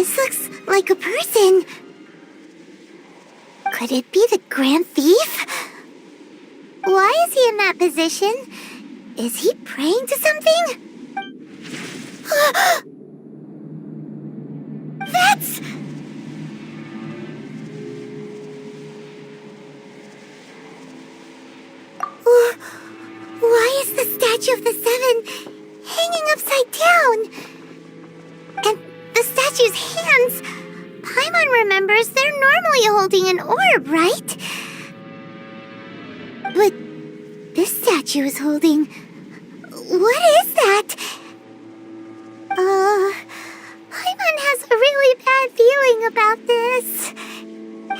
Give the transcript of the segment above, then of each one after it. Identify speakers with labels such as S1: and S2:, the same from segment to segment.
S1: This looks like a person. Could it be the Grand Thief? Why is he in that position? Is he praying to something? That's... Why is the Statue of the Seven hanging upside down? And the statue's hands... Paimon remembers they're normally holding an orb, right? But this statue is holding... What is that? Paimon has a really bad feeling about this.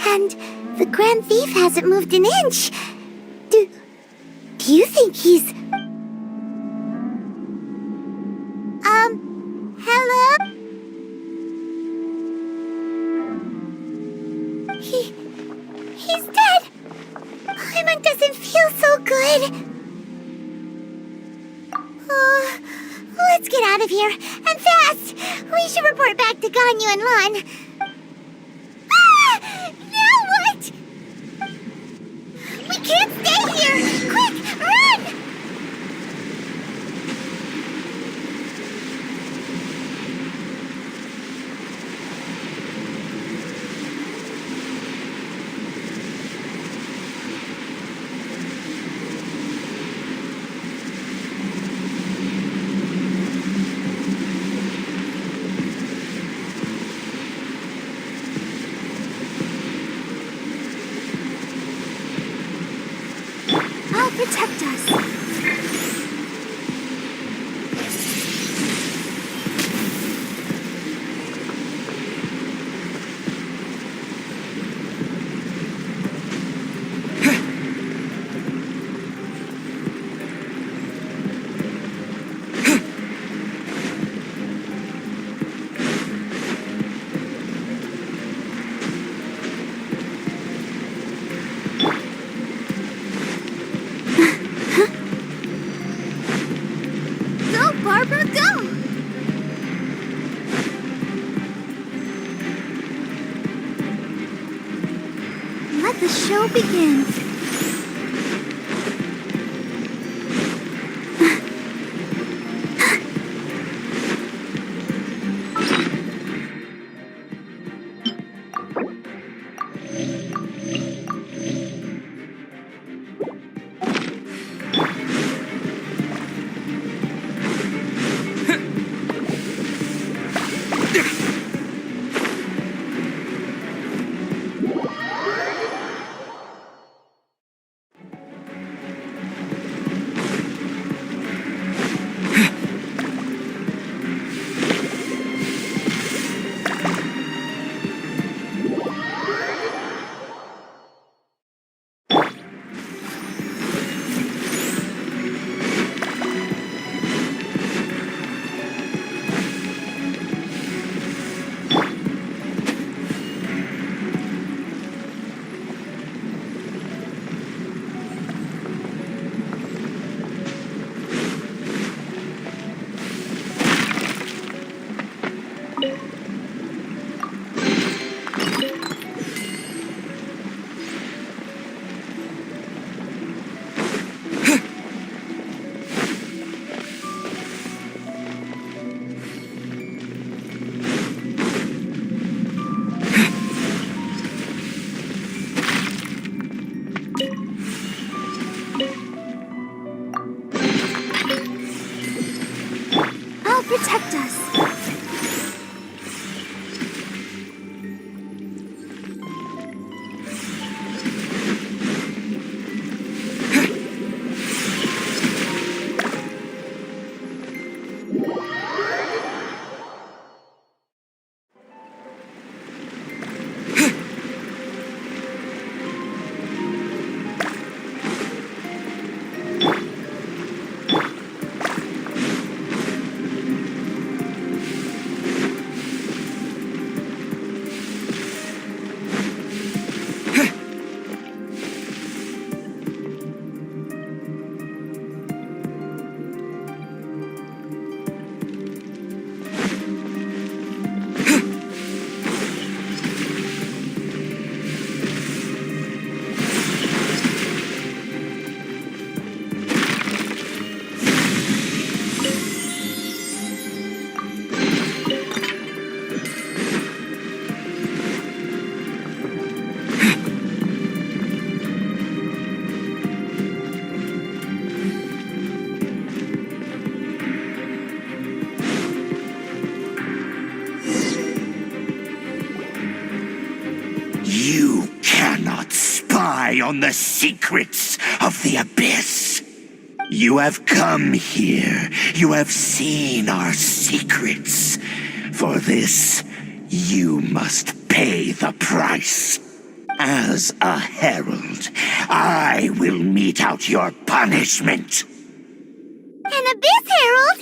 S1: And the Grand Thief hasn't moved an inch. Do you think he's... Hello? He's dead. Paimon doesn't feel so good. Let's get out of here, and fast! We should report back to Ganyu and Lan. Now what? We can't stay here! Quick, run! Protect us. Let the show begin. Protect us.
S2: You cannot spy on the secrets of the Abyss. You have come here. You have seen our secrets. For this, you must pay the price. As a herald, I will mete out your punishment.
S1: An Abyss Herald?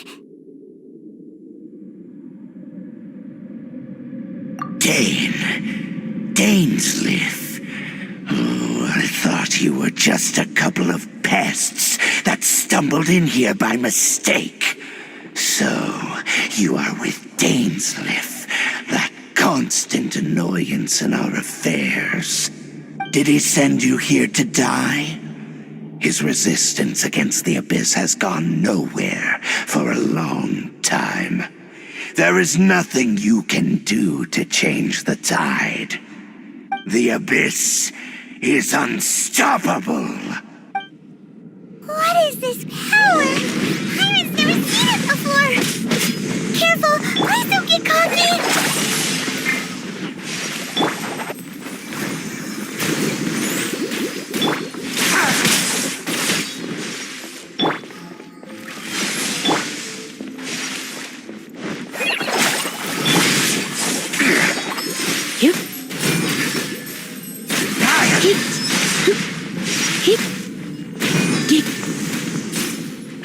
S2: Dainslef. Oh, I thought you were just a couple of pests that stumbled in here by mistake. So, you are with Dainslef, that constant annoyance in our affairs. Did he send you here to die? His resistance against the Abyss has gone nowhere for a long time. There is nothing you can do to change the tide. The Abyss is unstoppable.
S1: What is this power? Pirates never seen it before. Careful, please don't get cocky.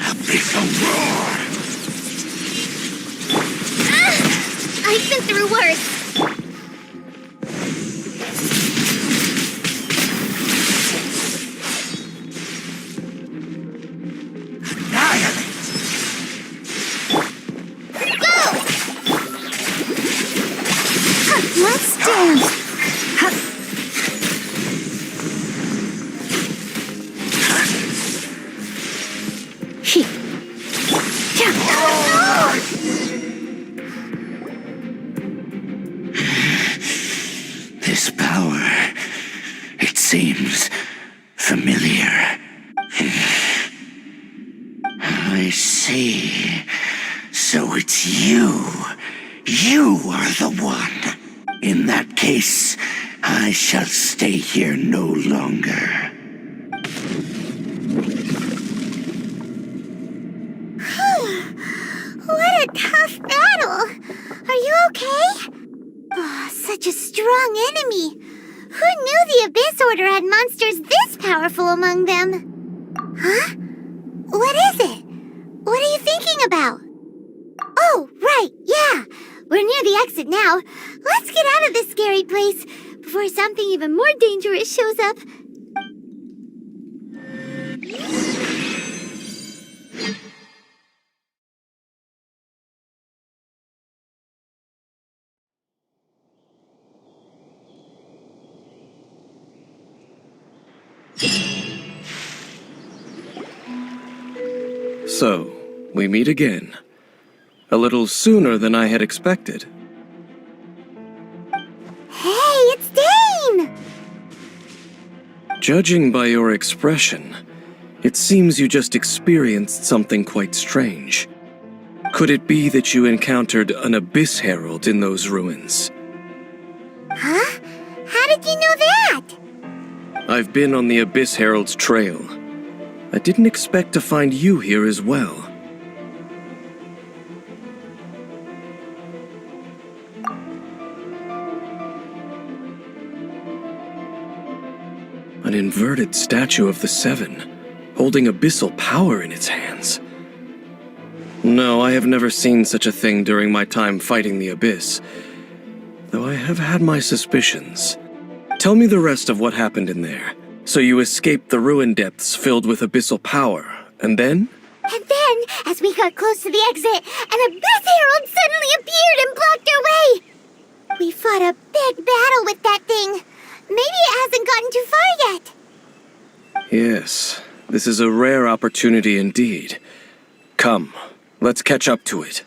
S2: Abyssal roar!
S1: I've been through worse.
S2: Annihilate!
S1: Go! Let's dance.
S2: This power, it seems familiar. I see. So it's you. You are the one. In that case, I shall stay here no longer.
S1: What a tough battle! Are you okay? Oh, such a strong enemy! Who knew the Abyss Order had monsters this powerful among them? Huh? What is it? What are you thinking about? Oh, right, yeah! We're near the exit now. Let's get out of this scary place before something even more dangerous shows up.
S3: So, we meet again. A little sooner than I had expected.
S1: Hey, it's Dane!
S3: Judging by your expression, it seems you just experienced something quite strange. Could it be that you encountered an Abyss Herald in those ruins?
S1: Huh? How did you know that?
S3: I've been on the Abyss Herald's trail. I didn't expect to find you here as well. An inverted statue of the Seven, holding abyssal power in its hands. No, I have never seen such a thing during my time fighting the Abyss, though I have had my suspicions. Tell me the rest of what happened in there. So you escaped the ruin depths filled with abyssal power, and then?
S1: And then, as we got close to the exit, an Abyss Herald suddenly appeared and blocked our way! We fought a big battle with that thing. Maybe it hasn't gotten too far yet.
S3: Yes, this is a rare opportunity indeed. Come, let's catch up to it.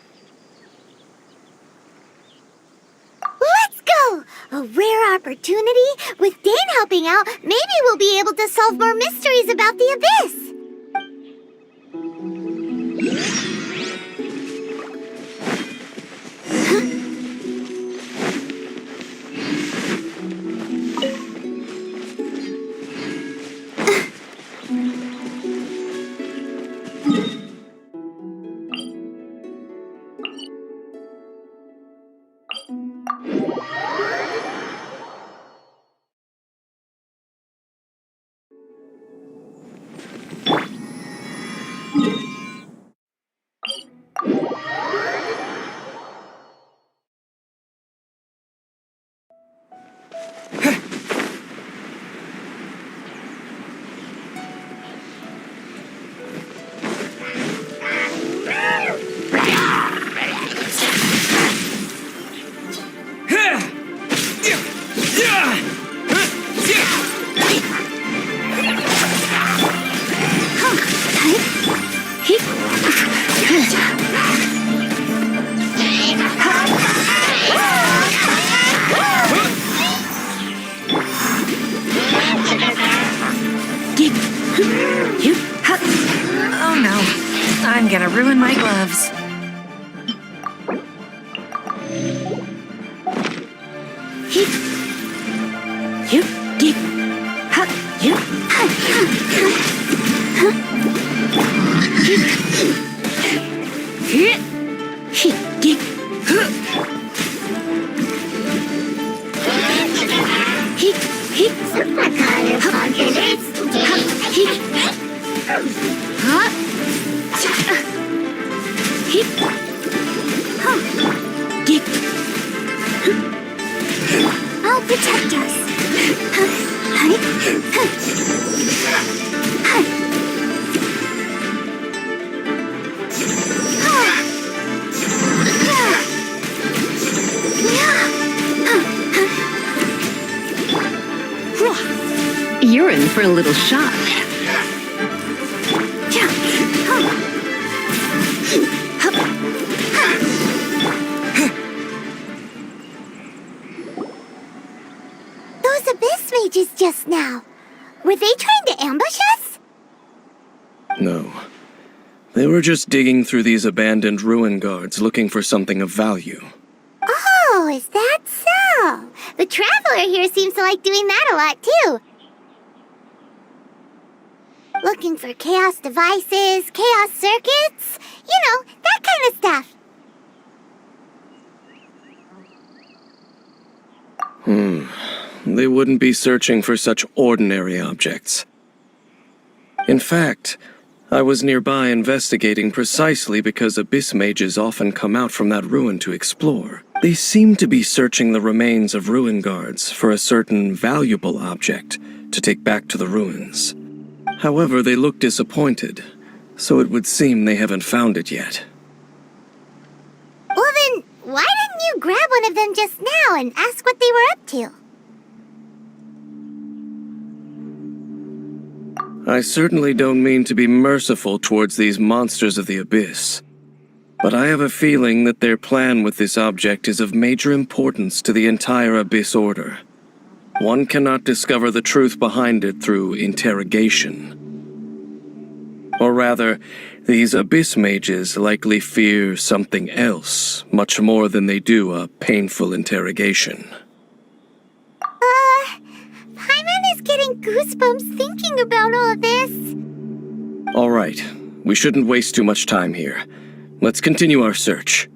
S1: Let's go! A rare opportunity? With Dane helping out, maybe we'll be able to solve more mysteries about the Abyss. I'll protect us.
S4: You're in for a little shock.
S1: Those abyss mages just now. Were they trying to ambush us?
S3: No. They were just digging through these abandoned ruin guards looking for something of value.
S1: Oh, is that so? The Traveler here seems to like doing that a lot, too. Looking for chaos devices, chaos circuits, you know, that kind of stuff.
S3: They wouldn't be searching for such ordinary objects. In fact, I was nearby investigating precisely because abyss mages often come out from that ruin to explore. They seem to be searching the remains of ruin guards for a certain valuable object to take back to the ruins. However, they look disappointed, so it would seem they haven't found it yet.
S1: Well then, why didn't you grab one of them just now and ask what they were up to?
S3: I certainly don't mean to be merciful towards these monsters of the abyss, but I have a feeling that their plan with this object is of major importance to the entire Abyss Order. One cannot discover the truth behind it through interrogation. Or rather, these abyss mages likely fear something else, much more than they do a painful interrogation.
S1: Paimon is getting goosebumps thinking about all of this.
S3: All right, we shouldn't waste too much time here. Let's continue our search.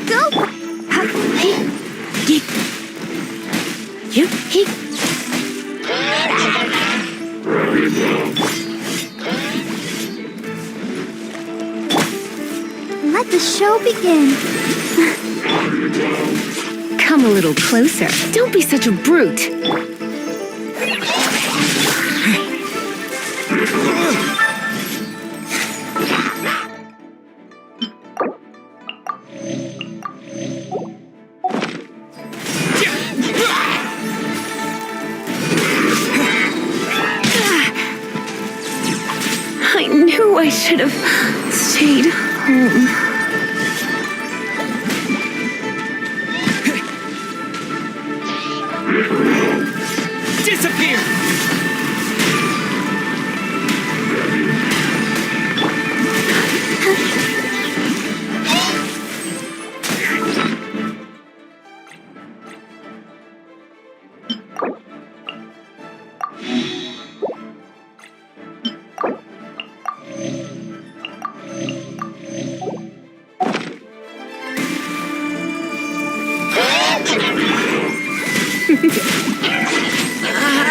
S1: Go!
S4: Yep. He.
S1: Let the show begin.
S4: Come a little closer. Don't be such a brute. I knew I should have stayed home.
S3: Disappear!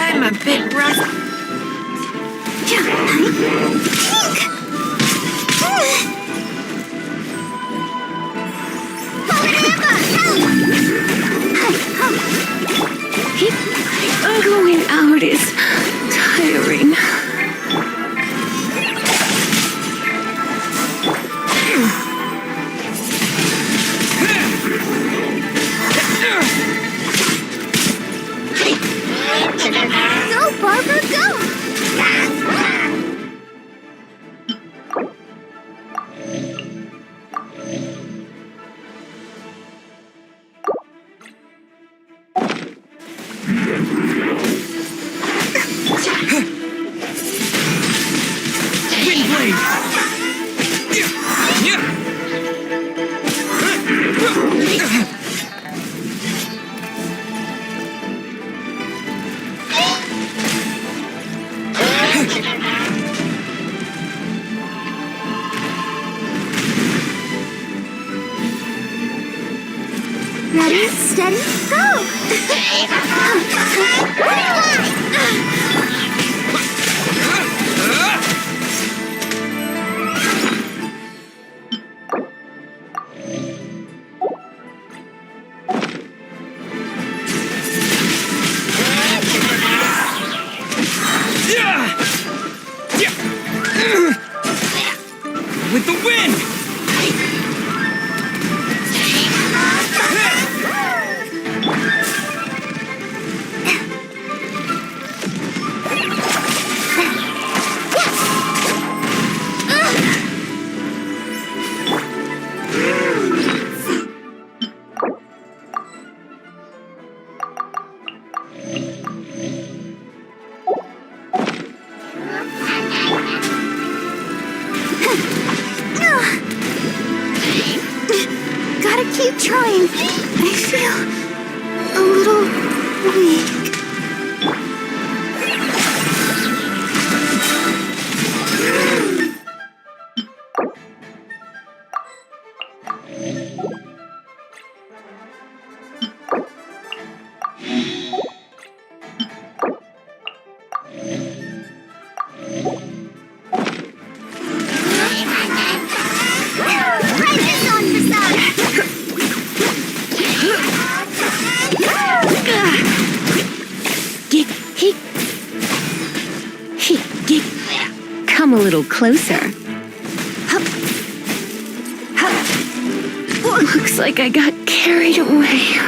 S3: I'm a bit rusty.
S4: Going out is tiring.
S1: Go, Barbara, go! Ready, steady, go!
S3: With the wind!
S1: Gotta keep trying. I feel a little weak. Practice on the side.
S4: Come a little closer. Looks like I got carried away.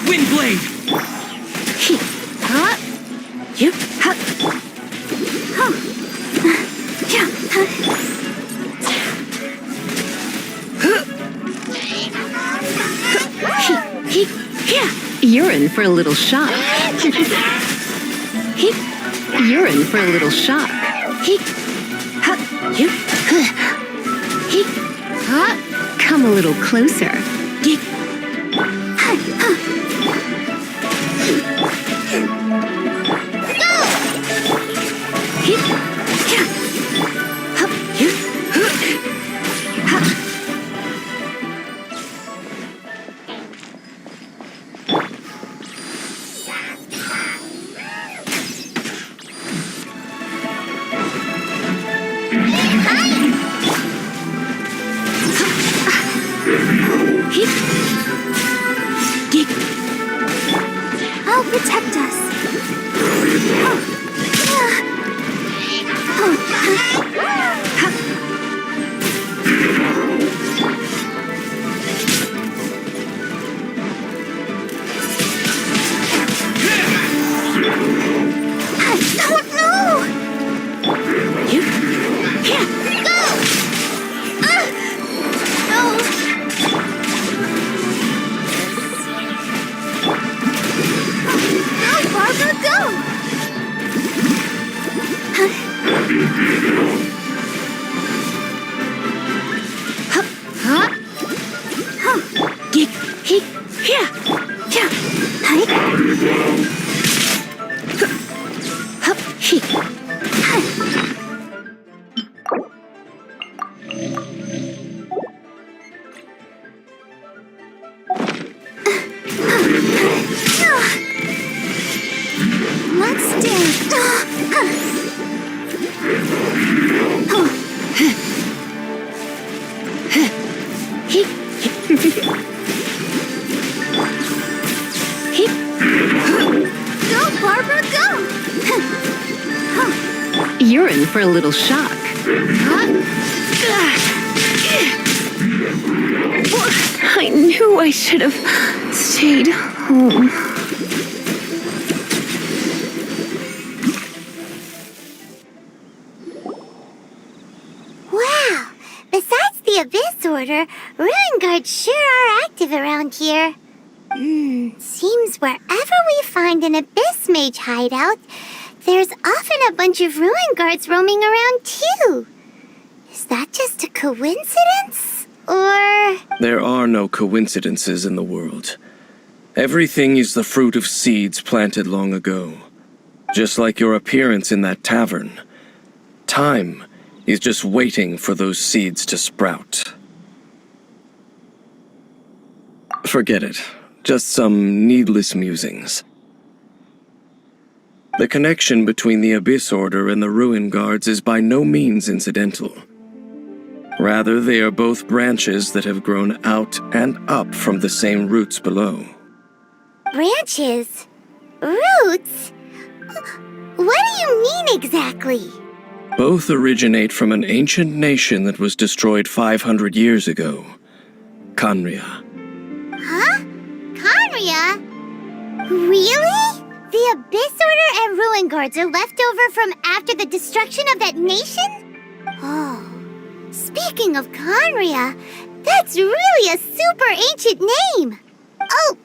S3: Windblade!
S4: You. You're in for a little shock. You're in for a little shock. Come a little closer.
S1: Oh, protect us. Oh, no! Go! No, Barbara, go! Let's dance. Go, Barbara, go!
S4: You're in for a little shock. I knew I should have stayed home.
S1: Wow! Besides the Abyss Order, Ruin Guards sure are active around here. Seems wherever we find an Abyss Mage hideout, there's often a bunch of Ruin Guards roaming around too. Is that just a coincidence? Or...
S3: There are no coincidences in the world. Everything is the fruit of seeds planted long ago. Just like your appearance in that tavern. Time is just waiting for those seeds to sprout. Forget it. Just some needless musings. The connection between the Abyss Order and the Ruin Guards is by no means incidental. Rather, they are both branches that have grown out and up from the same roots below.
S1: branches? Roots? What do you mean exactly?
S3: Both originate from an ancient nation that was destroyed 500 years ago. Khaenri'ah.
S1: Huh? Khaenri'ah? Really? The Abyss Order and Ruin Guards are left over from after the destruction of that nation? Oh, speaking of Khaenri'ah, that's really a super ancient name. Oh,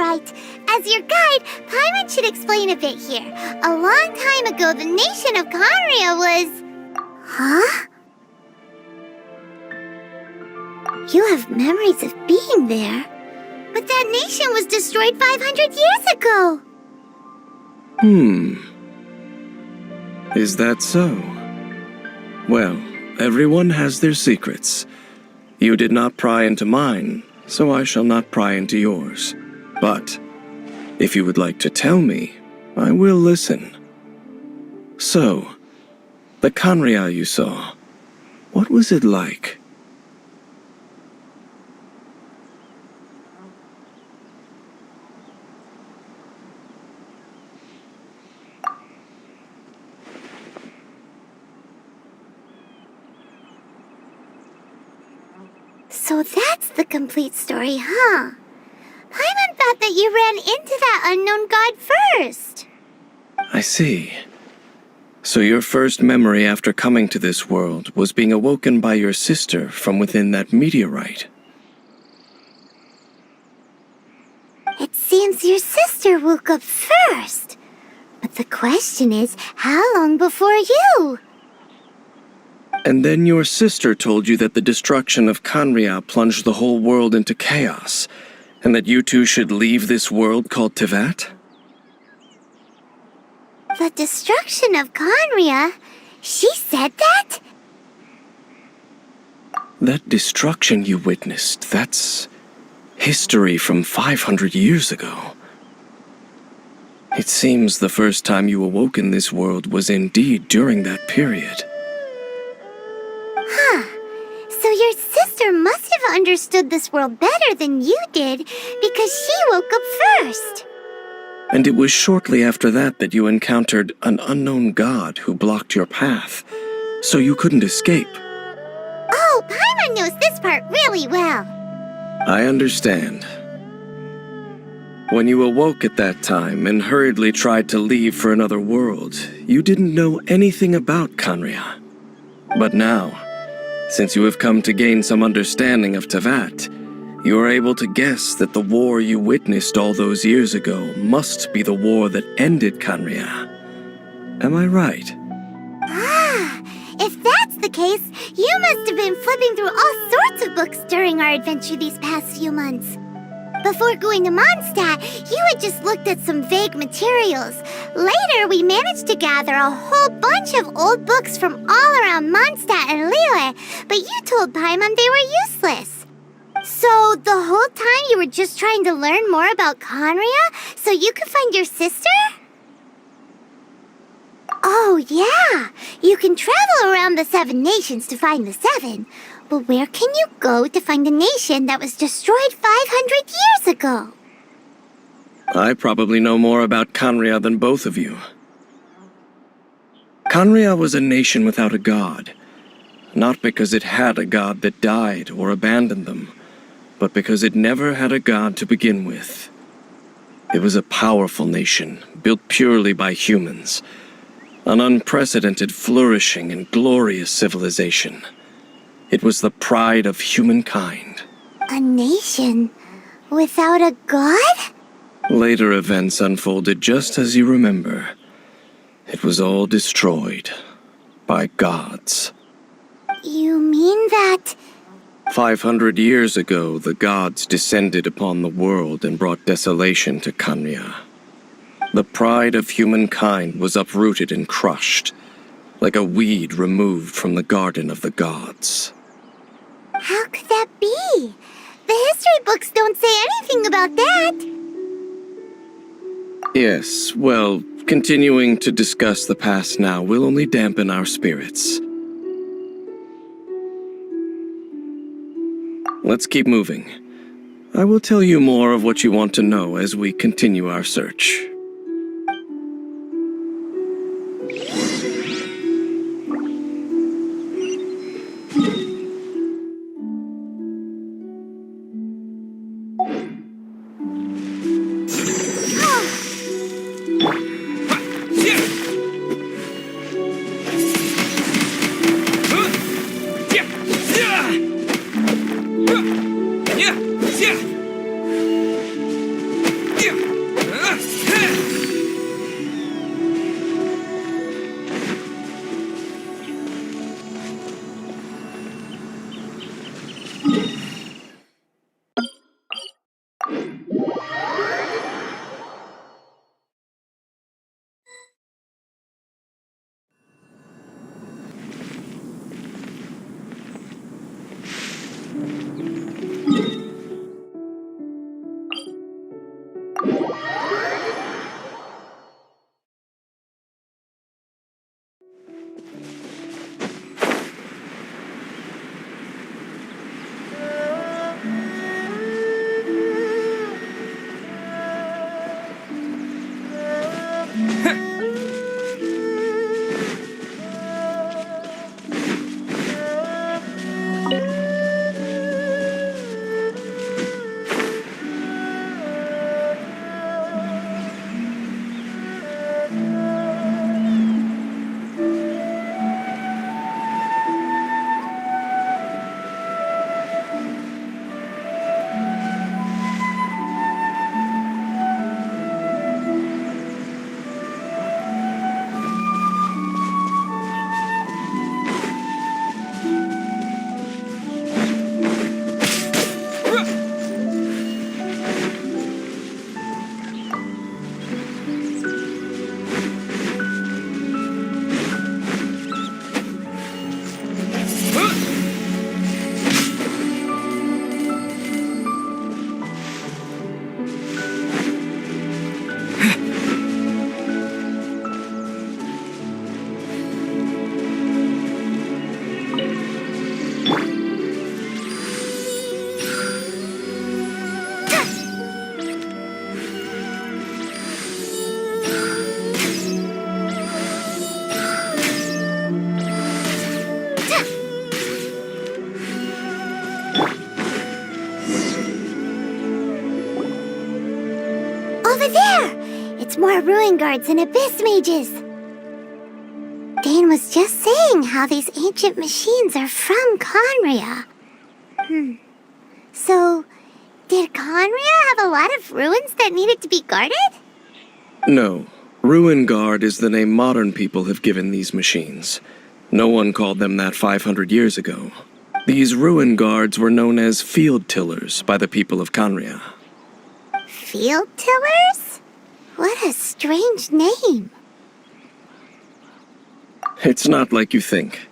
S1: right. As your guide, Paimon should explain a bit here. A long time ago, the nation of Conria was... Huh? You have memories of being there. But that nation was destroyed 500 years ago.
S3: Is that so? Well, everyone has their secrets. You did not pry into mine, so I shall not pry into yours. But if you would like to tell me, I will listen. So, the Conria you saw, what was it like?
S1: So that's the complete story, huh? Paimon thought that you ran into that unknown god first.
S3: I see. So your first memory after coming to this world was being awoken by your sister from within that meteorite.
S1: It seems your sister woke up first. But the question is, how long before you?
S3: And then your sister told you that the destruction of Conria plunged the whole world into chaos, and that you two should leave this world called Tevat?
S1: The destruction of Conria? She said that?
S3: That destruction you witnessed, that's history from 500 years ago. It seems the first time you awoke in this world was indeed during that period.
S1: Huh. So your sister must have understood this world better than you did, because she woke up first.
S3: And it was shortly after that that you encountered an unknown god who blocked your path, so you couldn't escape.
S1: Oh, Paimon knows this part really well.
S3: I understand. When you awoke at that time and hurriedly tried to leave for another world, you didn't know anything about Conria. But now, since you have come to gain some understanding of Tevat, you are able to guess that the war you witnessed all those years ago must be the war that ended Conria. Am I right?
S1: Ah, if that's the case, you must have been flipping through all sorts of books during our adventure these past few months. Before going to Mondstadt, you had just looked at some vague materials. Later, we managed to gather a whole bunch of old books from all around Mondstadt and Liyue, but you told Paimon they were useless. So, the whole time you were just trying to learn more about Conria so you could find your sister? Oh, yeah. You can travel around the 7 nations to find the 7. But where can you go to find a nation that was destroyed 500 years ago?
S3: I probably know more about Conria than both of you. Conria was a nation without a god. Not because it had a god that died or abandoned them, but because it never had a god to begin with. It was a powerful nation, built purely by humans. An unprecedented, flourishing, and glorious civilization. It was the pride of humankind.
S1: A nation without a god?
S3: Later events unfolded just as you remember. It was all destroyed by gods.
S1: You mean that...
S3: 500 years ago, the gods descended upon the world and brought desolation to Conria. The pride of humankind was uprooted and crushed, like a weed removed from the garden of the gods.
S1: How could that be? The history books don't say anything about that.
S3: Yes, well, continuing to discuss the past now will only dampen our spirits. Let's keep moving. I will tell you more of what you want to know as we continue our search.
S1: more ruin guards and abyss mages. Dane was just saying how these ancient machines are from Conria. So, did Conria have a lot of ruins that needed to be guarded?
S3: No. Ruin Guard is the name modern people have given these machines. No one called them that 500 years ago. These ruin guards were known as field tillers by the people of Conria.
S1: Field tillers? What a strange name.
S3: It's not like you think.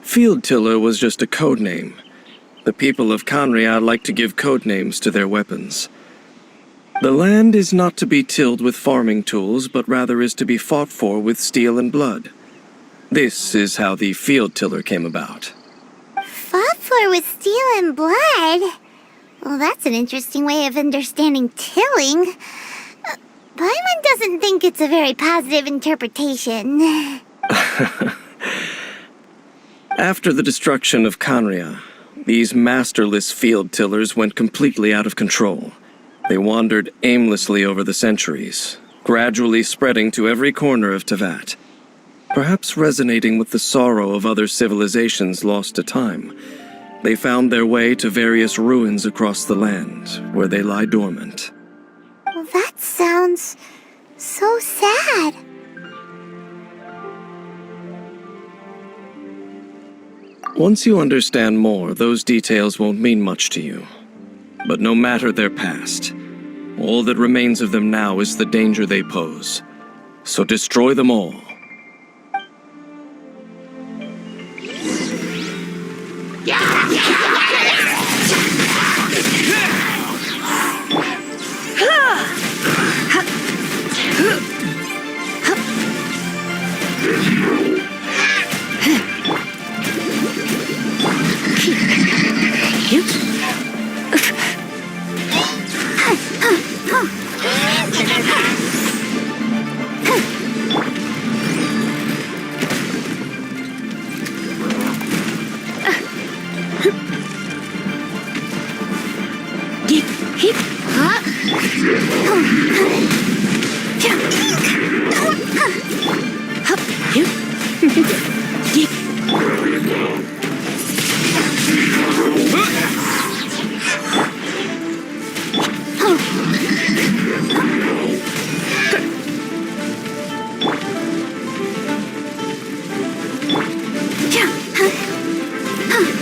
S3: Field tiller was just a code name. The people of Conria like to give code names to their weapons. The land is not to be tilled with farming tools, but rather is to be fought for with steel and blood. This is how the field tiller came about.
S1: Fought for with steel and blood? Well, that's an interesting way of understanding tilling. Paimon doesn't think it's a very positive interpretation.
S3: After the destruction of Conria, these masterless field tillers went completely out of control. They wandered aimlessly over the centuries, gradually spreading to every corner of Teyvat. Perhaps resonating with the sorrow of other civilizations lost to time, they found their way to various ruins across the land, where they lie dormant.
S1: Well, that sounds so sad.
S3: Once you understand more, those details won't mean much to you. But no matter their past, all that remains of them now is the danger they pose. So destroy them all.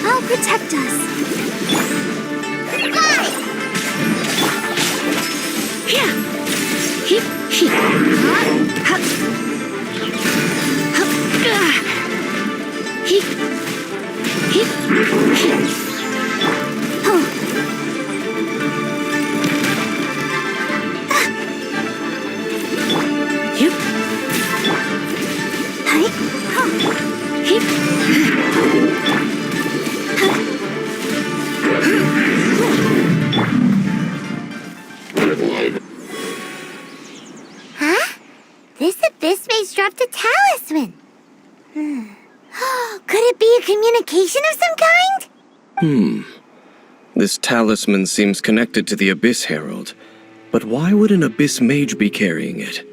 S1: I'll protect us. This abyss maze dropped a talisman. Could it be a communication of some kind?
S3: This talisman seems connected to the Abyss Herald. But why would an Abyss Mage be carrying it?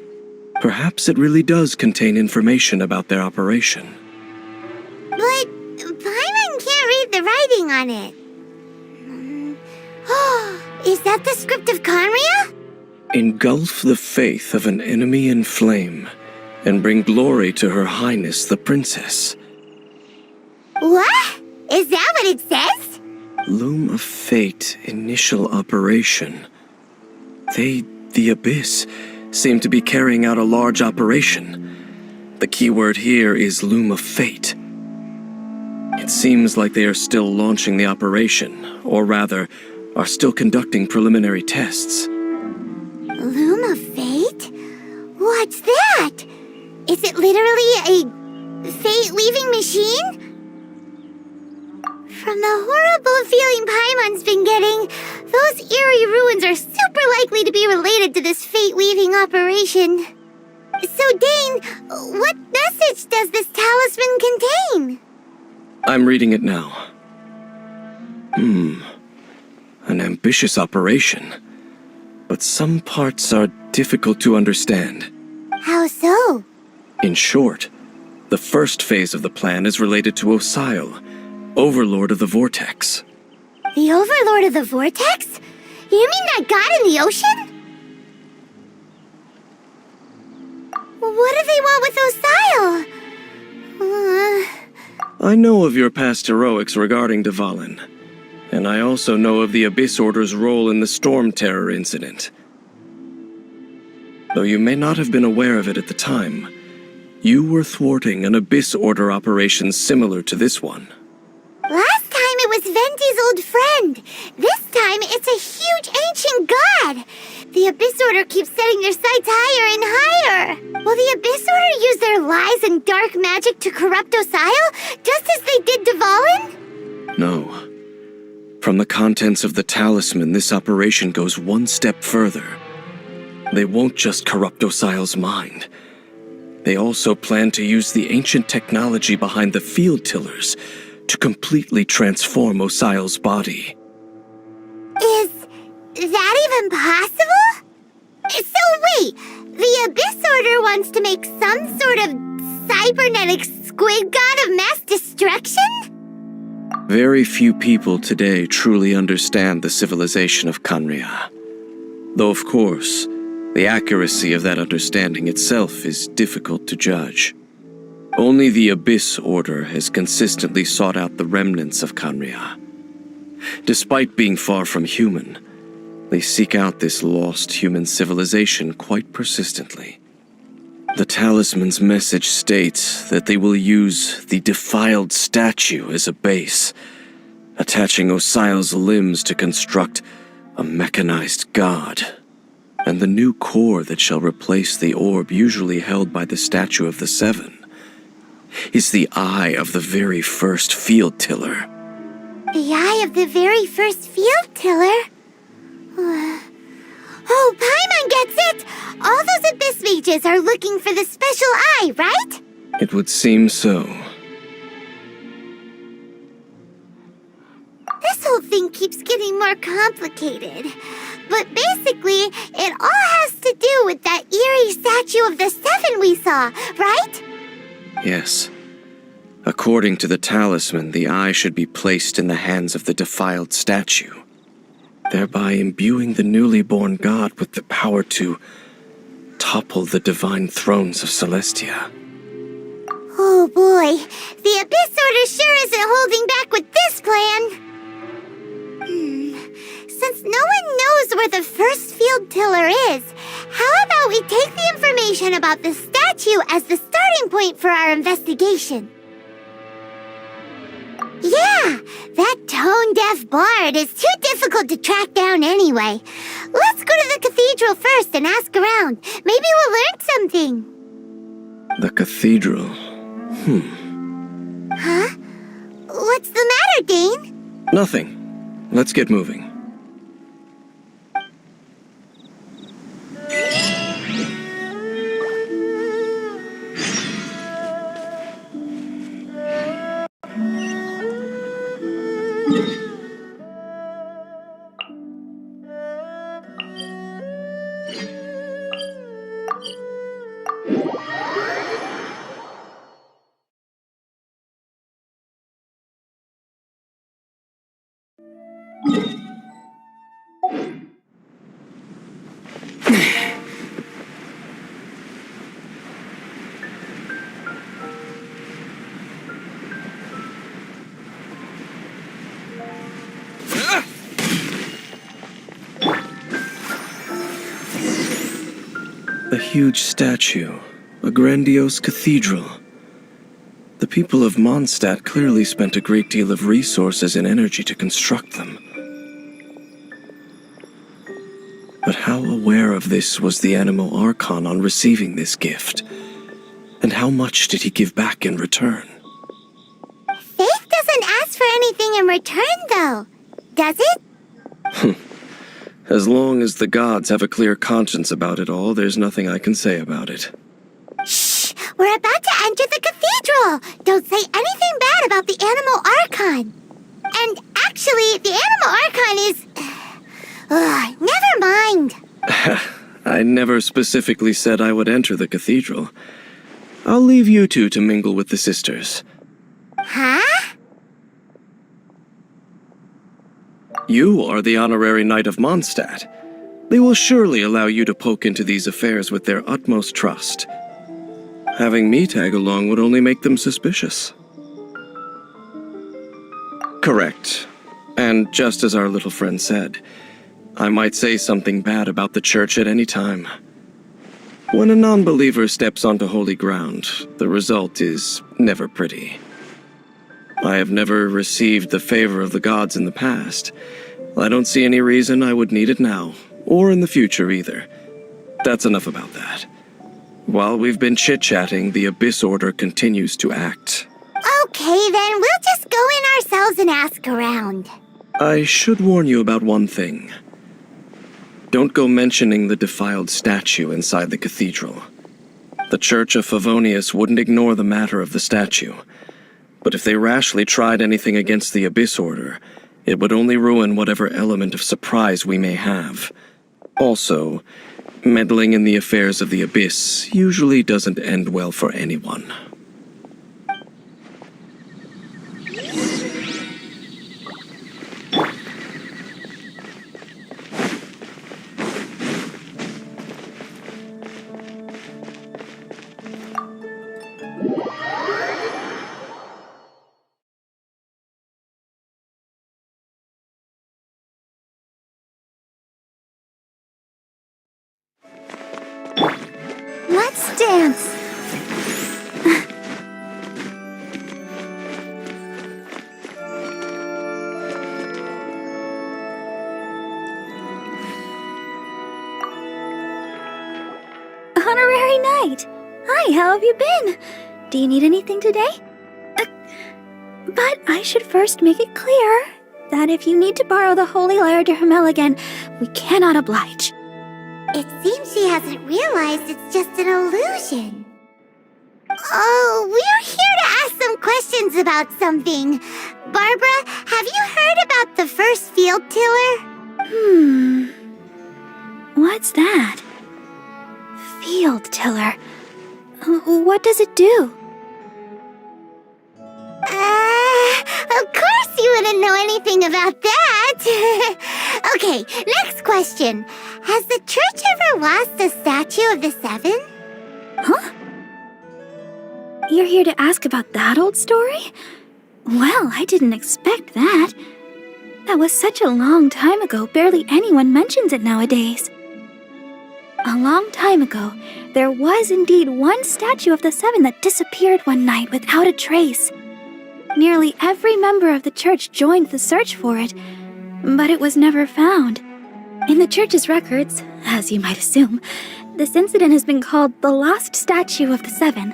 S3: Perhaps it really does contain information about their operation.
S1: But Paimon can't read the writing on it. Is that the script of Conria?
S3: Engulf the faith of an enemy in flame, and bring glory to Her Highness the Princess.
S1: What? Is that what it says?
S3: Loom of Fate, initial operation. They, the Abyss, seem to be carrying out a large operation. The keyword here is Loom of Fate. It seems like they are still launching the operation, or rather, are still conducting preliminary tests.
S1: Loom of Fate? What's that? Is it literally a fate-weaving machine? From the horrible feeling Paimon's been getting, those eerie ruins are super likely to be related to this fate-weaving operation. So, Dane, what message does this talisman contain?
S3: I'm reading it now. An ambitious operation. But some parts are difficult to understand.
S1: How so?
S3: In short, the first phase of the plan is related to Osile, Overlord of the Vortex.
S1: The Overlord of the Vortex? You mean that god in the ocean? What do they want with Osile?
S3: I know of your past heroics regarding Dvalin, and I also know of the Abyss Order's role in the Storm Terror incident. Though you may not have been aware of it at the time, you were thwarting an Abyss Order operation similar to this one.
S1: Last time it was Venti's old friend. This time it's a huge ancient god. The Abyss Order keeps setting their sights higher and higher. Will the Abyss Order use their lies and dark magic to corrupt Osile, just as they did Dvalin?
S3: No. From the contents of the talisman, this operation goes one step further. They won't just corrupt Osile's mind. They also plan to use the ancient technology behind the field tillers to completely transform Osile's body.
S1: Is that even possible? So wait, the Abyss Order wants to make some sort of cybernetic squid god of mass destruction?
S3: Very few people today truly understand the civilization of Khaenri'ah. Though, of course, the accuracy of that understanding itself is difficult to judge. Only the Abyss Order has consistently sought out the remnants of Khaenri'ah. Despite being far from human, they seek out this lost human civilization quite persistently. The talisman's message states that they will use the defiled statue as a base, attaching Osile's limbs to construct a mechanized god. And the new core that shall replace the orb usually held by the Statue of the Seven is the eye of the very first field tiller.
S1: The eye of the very first field tiller? Oh, Paimon gets it! All those Abyss mages are looking for the special eye, right?
S3: It would seem so.
S1: This whole thing keeps getting more complicated. But basically, it all has to do with that eerie statue of the Seven we saw, right?
S3: Yes. According to the talisman, the eye should be placed in the hands of the defiled statue, thereby imbuing the newly born god with the power to topple the divine thrones of Celestia.
S1: Oh boy, the Abyss Order sure isn't holding back with this plan. Since no one knows where the first field tiller is, how about we take the information about the statue as the starting point for our investigation? Yeah, that tone-deaf bard is too difficult to track down anyway. Let's go to the cathedral first and ask around. Maybe we'll learn something.
S3: The cathedral.
S1: Huh? What's the matter, Dane?
S3: Nothing. Let's get moving. A huge statue, a grandiose cathedral. The people of Mondstadt clearly spent a great deal of resources and energy to construct them. But how aware of this was the Animal Archon on receiving this gift? And how much did he give back in return?
S1: Faith doesn't ask for anything in return, though. Does it?
S3: As long as the gods have a clear conscience about it all, there's nothing I can say about it.
S1: Shh! We're about to enter the cathedral! Don't say anything bad about the Animal Archon. And actually, the Animal Archon is... never mind.
S3: I never specifically said I would enter the cathedral. I'll leave you two to mingle with the sisters.
S1: Huh?
S3: You are the honorary Knight of Mondstadt. They will surely allow you to poke into these affairs with their utmost trust. Having me tag along would only make them suspicious. Correct. And just as our little friend said, I might say something bad about the church at any time. When a non-believer steps onto holy ground, the result is never pretty. I have never received the favor of the gods in the past. I don't see any reason I would need it now, or in the future either. That's enough about that. While we've been chit-chatting, the Abyss Order continues to act.
S1: Okay, then we'll just go in ourselves and ask around.
S3: I should warn you about one thing. Don't go mentioning the defiled statue inside the cathedral. The Church of Favonius wouldn't ignore the matter of the statue. But if they rashly tried anything against the Abyss Order, it would only ruin whatever element of surprise we may have. Also, meddling in the affairs of the Abyss usually doesn't end well for anyone.
S1: Let's dance.
S4: Honorary Knight! Hi, how have you been? Do you need anything today? But I should first make it clear that if you need to borrow the Holy Lyre de Hermel again, we cannot oblige.
S1: It seems she hasn't realized it's just an illusion. Oh, we're here to ask some questions about something. Barbara, have you heard about the first field tiller?
S4: What's that? Field tiller. What does it do?
S1: Of course you wouldn't know anything about that. Okay, next question. Has the church ever lost a statue of the Seven?
S4: Huh? You're here to ask about that old story? Well, I didn't expect that. That was such a long time ago, barely anyone mentions it nowadays. A long time ago, there was indeed one statue of the Seven that disappeared one night without a trace. Nearly every member of the church joined the search for it, but it was never found. In the church's records, as you might assume, this incident has been called the Lost Statue of the Seven.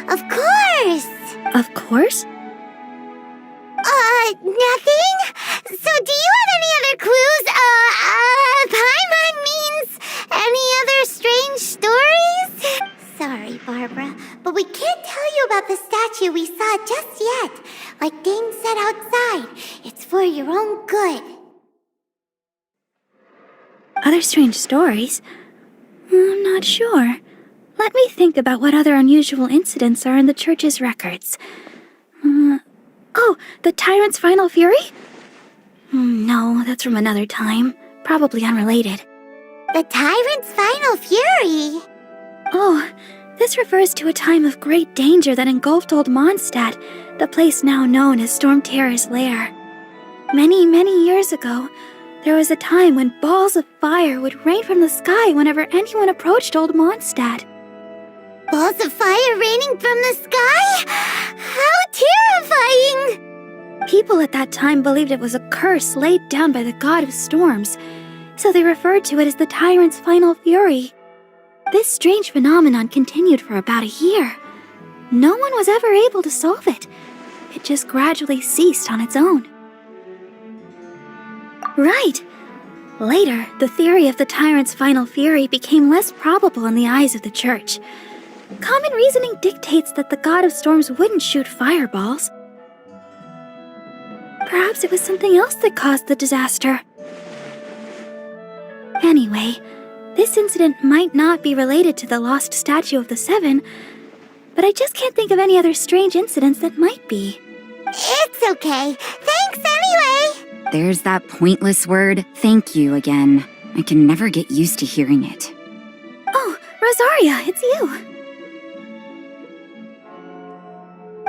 S1: Of course.
S4: Of course?
S1: Nothing? So do you have any other clues? Paimon means any other strange stories? Sorry, Barbara, but we can't tell you about the statue we saw just yet. Like Dane said outside, it's for your own good.
S4: Other strange stories? I'm not sure. Let me think about what other unusual incidents are in the church's records. Oh, the Tyrant's Final Fury? No, that's from another time. Probably unrelated.
S1: The Tyrant's Final Fury?
S4: Oh, this refers to a time of great danger that engulfed old Mondstadt, the place now known as Storm Terror's lair. Many, many years ago, there was a time when balls of fire would rain from the sky whenever anyone approached old Mondstadt.
S1: Balls of fire raining from the sky? How terrifying!
S4: People at that time believed it was a curse laid down by the god of storms, so they referred to it as the Tyrant's Final Fury. This strange phenomenon continued for about a year. No one was ever able to solve it. It just gradually ceased on its own. Right. Later, the theory of the Tyrant's Final Fury became less probable in the eyes of the church. Common reasoning dictates that the god of storms wouldn't shoot fireballs. Perhaps it was something else that caused the disaster. Anyway, this incident might not be related to the lost statue of the Seven, but I just can't think of any other strange incidents that might be.
S1: It's okay. Thanks anyway.
S5: There's that pointless word, thank you, again. I can never get used to hearing it.
S4: Oh, Rosaria, it's you.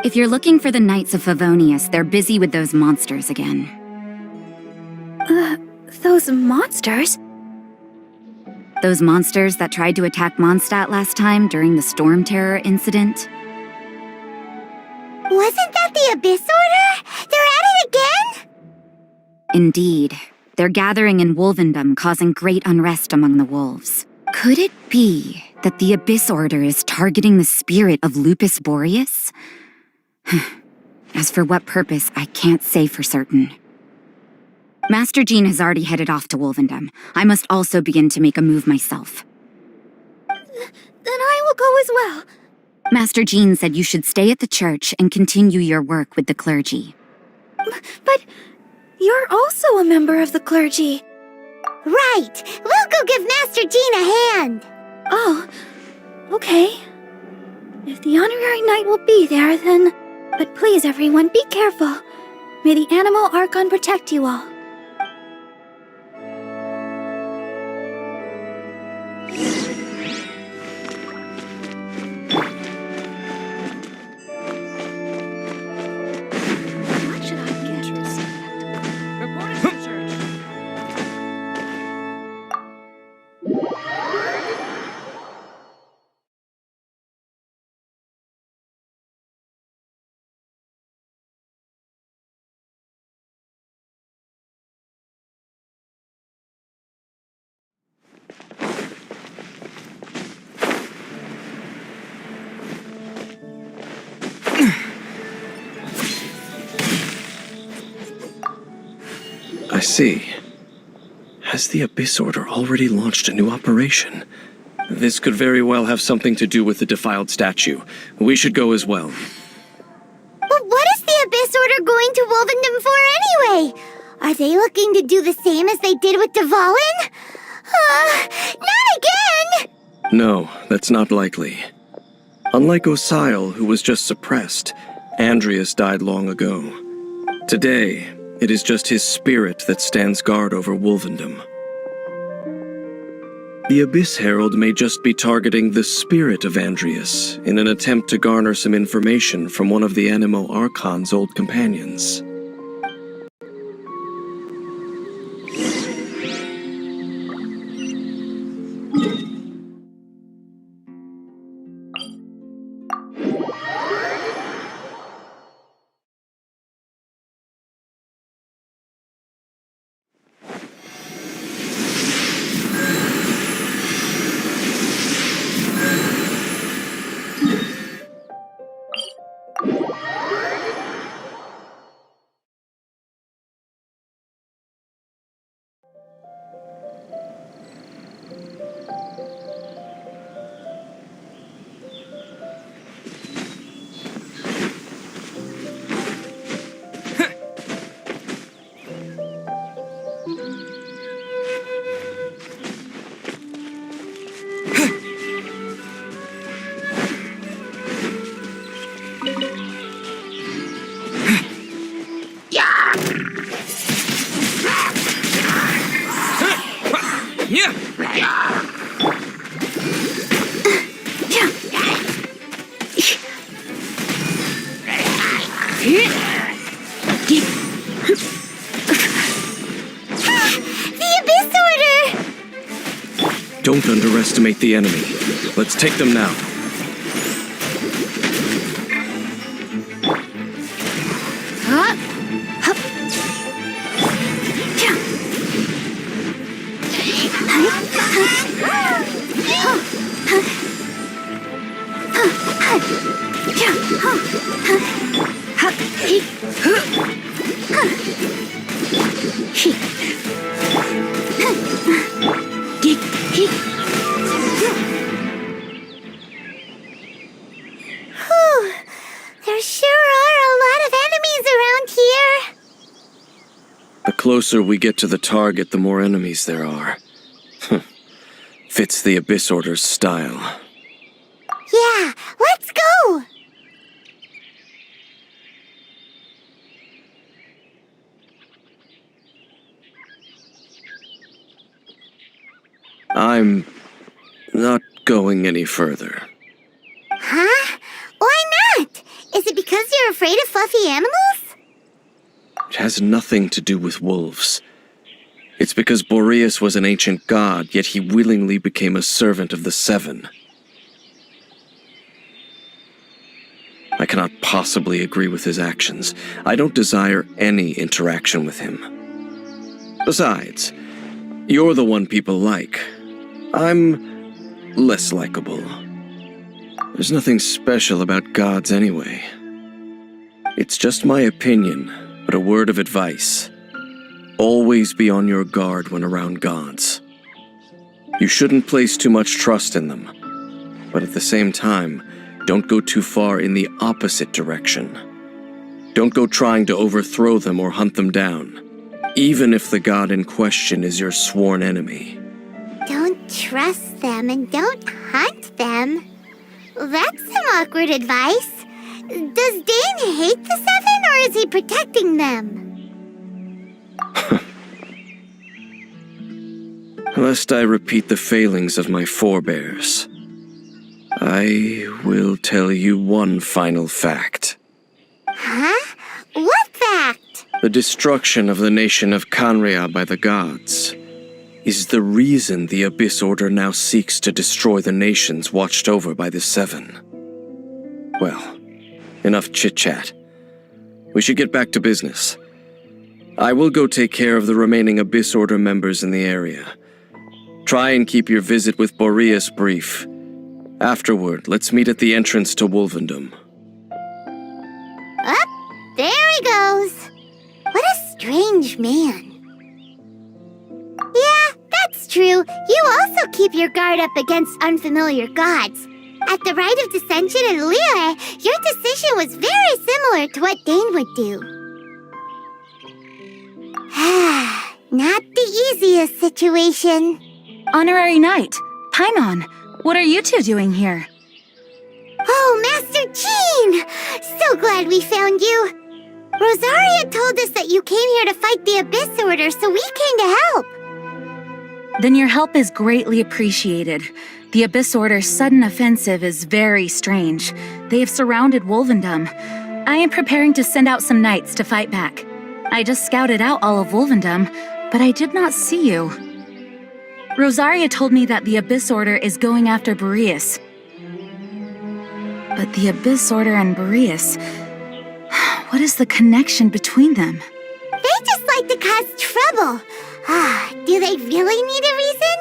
S5: If you're looking for the Knights of Favonius, they're busy with those monsters again.
S4: Those monsters?
S5: Those monsters that tried to attack Mondstadt last time during the Storm Terror incident?
S1: Wasn't that the Abyss Order? They're at it again?
S5: Indeed. They're gathering in Wolvendom, causing great unrest among the wolves. Could it be that the Abyss Order is targeting the spirit of Lupus Boreas? As for what purpose, I can't say for certain. Master Jean has already headed off to Wolvendom. I must also begin to make a move myself.
S4: Then I will go as well.
S5: Master Jean said you should stay at the church and continue your work with the clergy.
S4: But you're also a member of the clergy.
S1: Right. We'll go give Master Jean a hand.
S4: Oh, okay. If the honorary knight will be there, then... But please, everyone, be careful. May the Animal Archon protect you all. What should I get?
S6: Reporting to church.
S3: I see. Has the Abyss Order already launched a new operation? This could very well have something to do with the defiled statue. We should go as well.
S1: But what is the Abyss Order going to Wolvendom for anyway? Are they looking to do the same as they did with Dvalin? Not again!
S3: No, that's not likely. Unlike Osile, who was just suppressed, Andreas died long ago. Today, it is just his spirit that stands guard over Wolvendom. The Abyss Herald may just be targeting the spirit of Andreas in an attempt to garner some information from one of the Animo Archon's old companions.
S1: The Abyss Order!
S3: Don't underestimate the enemy. Let's take them now.
S1: Whew. There sure are a lot of enemies around here.
S3: The closer we get to the target, the more enemies there are. Fits the Abyss Order's style.
S1: Yeah, let's go!
S3: I'm not going any further.
S1: Huh? Why not? Is it because you're afraid of fluffy animals?
S3: It has nothing to do with wolves. It's because Boreas was an ancient god, yet he willingly became a servant of the Seven. I cannot possibly agree with his actions. I don't desire any interaction with him. Besides, you're the one people like. I'm less likable. There's nothing special about gods anyway. It's just my opinion, but a word of advice. Always be on your guard when around gods. You shouldn't place too much trust in them, but at the same time, don't go too far in the opposite direction. Don't go trying to overthrow them or hunt them down, even if the god in question is your sworn enemy.
S1: Don't trust them and don't hunt them. That's some awkward advice. Does Dane hate the Seven, or is he protecting them?
S3: Lest I repeat the failings of my forebears, I will tell you one final fact.
S1: Huh? What fact?
S3: The destruction of the nation of Canria by the gods is the reason the Abyss Order now seeks to destroy the nations watched over by the Seven. Well, enough chit-chat. We should get back to business. I will go take care of the remaining Abyss Order members in the area. Try and keep your visit with Boreas brief. Afterward, let's meet at the entrance to Wolvendom.
S1: Up, there he goes. What a strange man. Yeah, that's true. You also keep your guard up against unfamiliar gods. At the Rite of Dissension in Liyue, your decision was very similar to what Dane would do. Not the easiest situation.
S7: Honorary Knight, Paimon, what are you two doing here?
S1: Oh, Master Jean! So glad we found you. Rosaria told us that you came here to fight the Abyss Order, so we came to help.
S7: Then your help is greatly appreciated. The Abyss Order's sudden offensive is very strange. They have surrounded Wolvendom. I am preparing to send out some knights to fight back. I just scouted out all of Wolvendom, but I did not see you. Rosaria told me that the Abyss Order is going after Boreas. But the Abyss Order and Boreas... what is the connection between them?
S1: They just like to cause trouble. Do they really need a reason?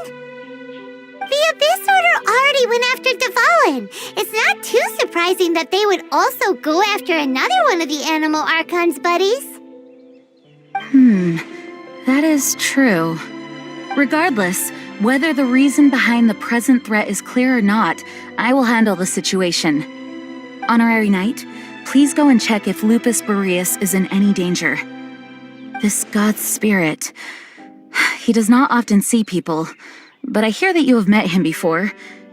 S1: The Abyss Order already went after Dvalin. It's not too surprising that they would also go after another one of the Animal Archon's buddies.
S7: That is true. Regardless, whether the reason behind the present threat is clear or not, I will handle the situation. Honorary Knight, please go and check if Lupus Boreas is in any danger. This god's spirit... he does not often see people, but I hear that you have met him before.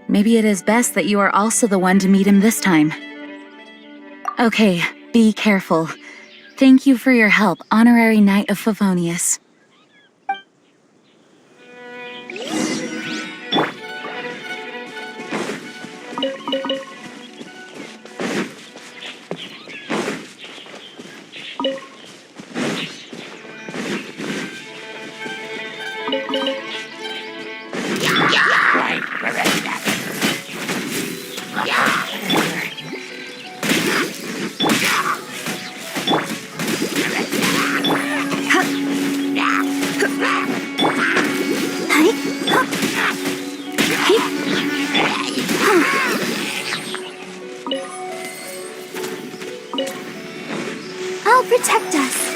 S7: Maybe it is best that you are also the one to meet him this time. Okay, be careful. Thank you for your help, Honorary Knight of Favonius.
S4: I'll protect us.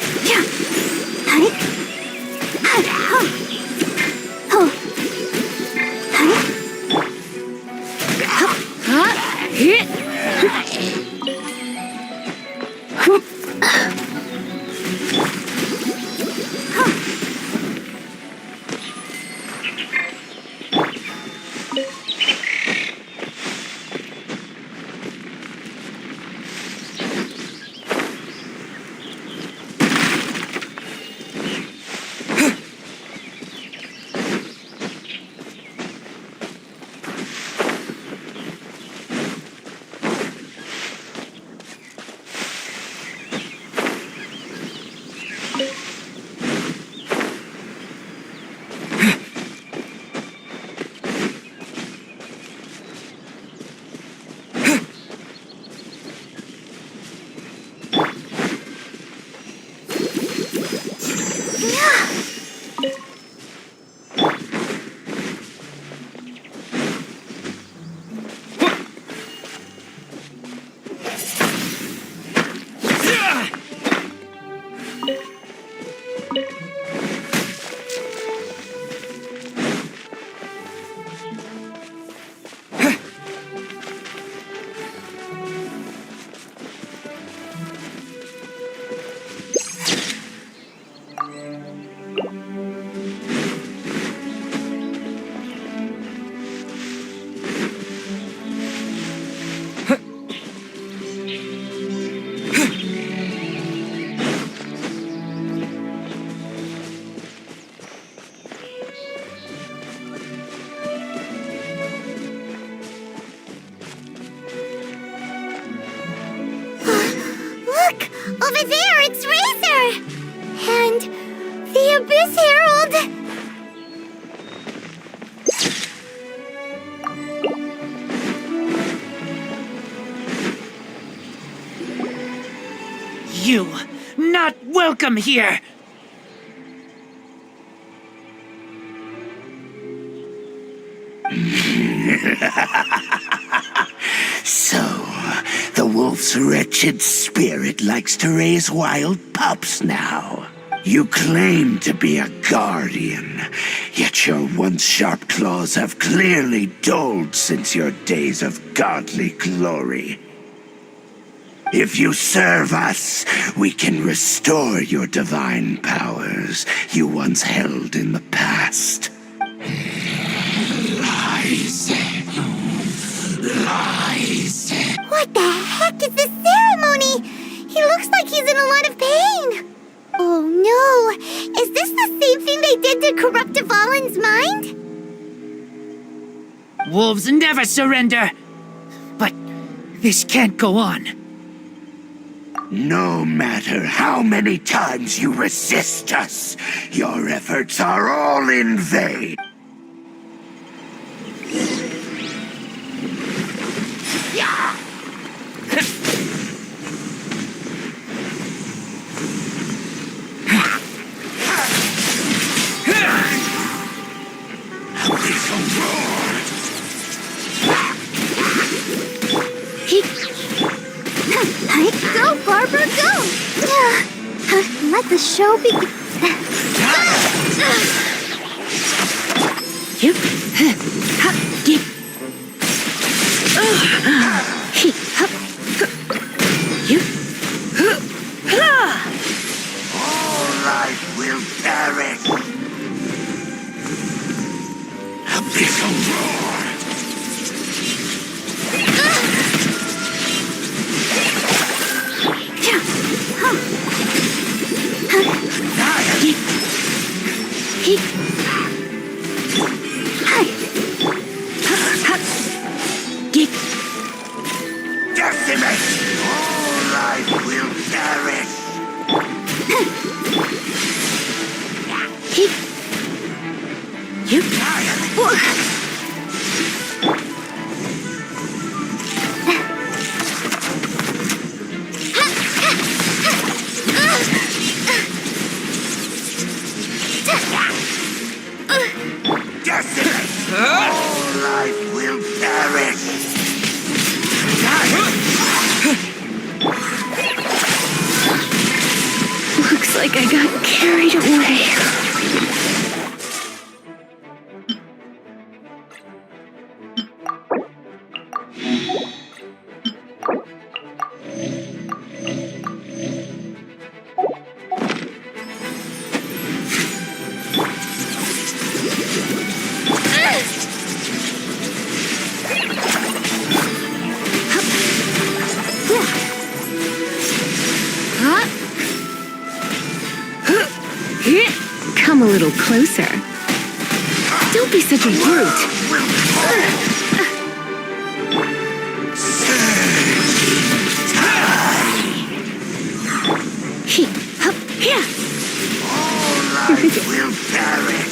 S1: Look! Over there, it's Razor! And the Abyss Herald!
S8: You not welcome here!
S2: So, the wolf's wretched spirit likes to raise wild pups now. You claim to be a guardian, yet your once sharp claws have clearly dulled since your days of godly glory. If you serve us, we can restore your divine powers you once held in the past. Lies. Lies.
S1: What the heck is this ceremony? He looks like he's in a lot of pain. Oh no! Is this the same thing they did to corrupt Dvalin's mind?
S8: Wolves never surrender! But this can't go on.
S2: No matter how many times you resist us, your efforts are all in vain.
S1: Go, Barbara, go! Let the show begin.
S2: All life will perish. Abyssal roar. Decimate! All life will perish! Decimate! All life will perish!
S4: Looks like I got carried away. Come a little closer. Don't be such a brute.
S2: All life will perish!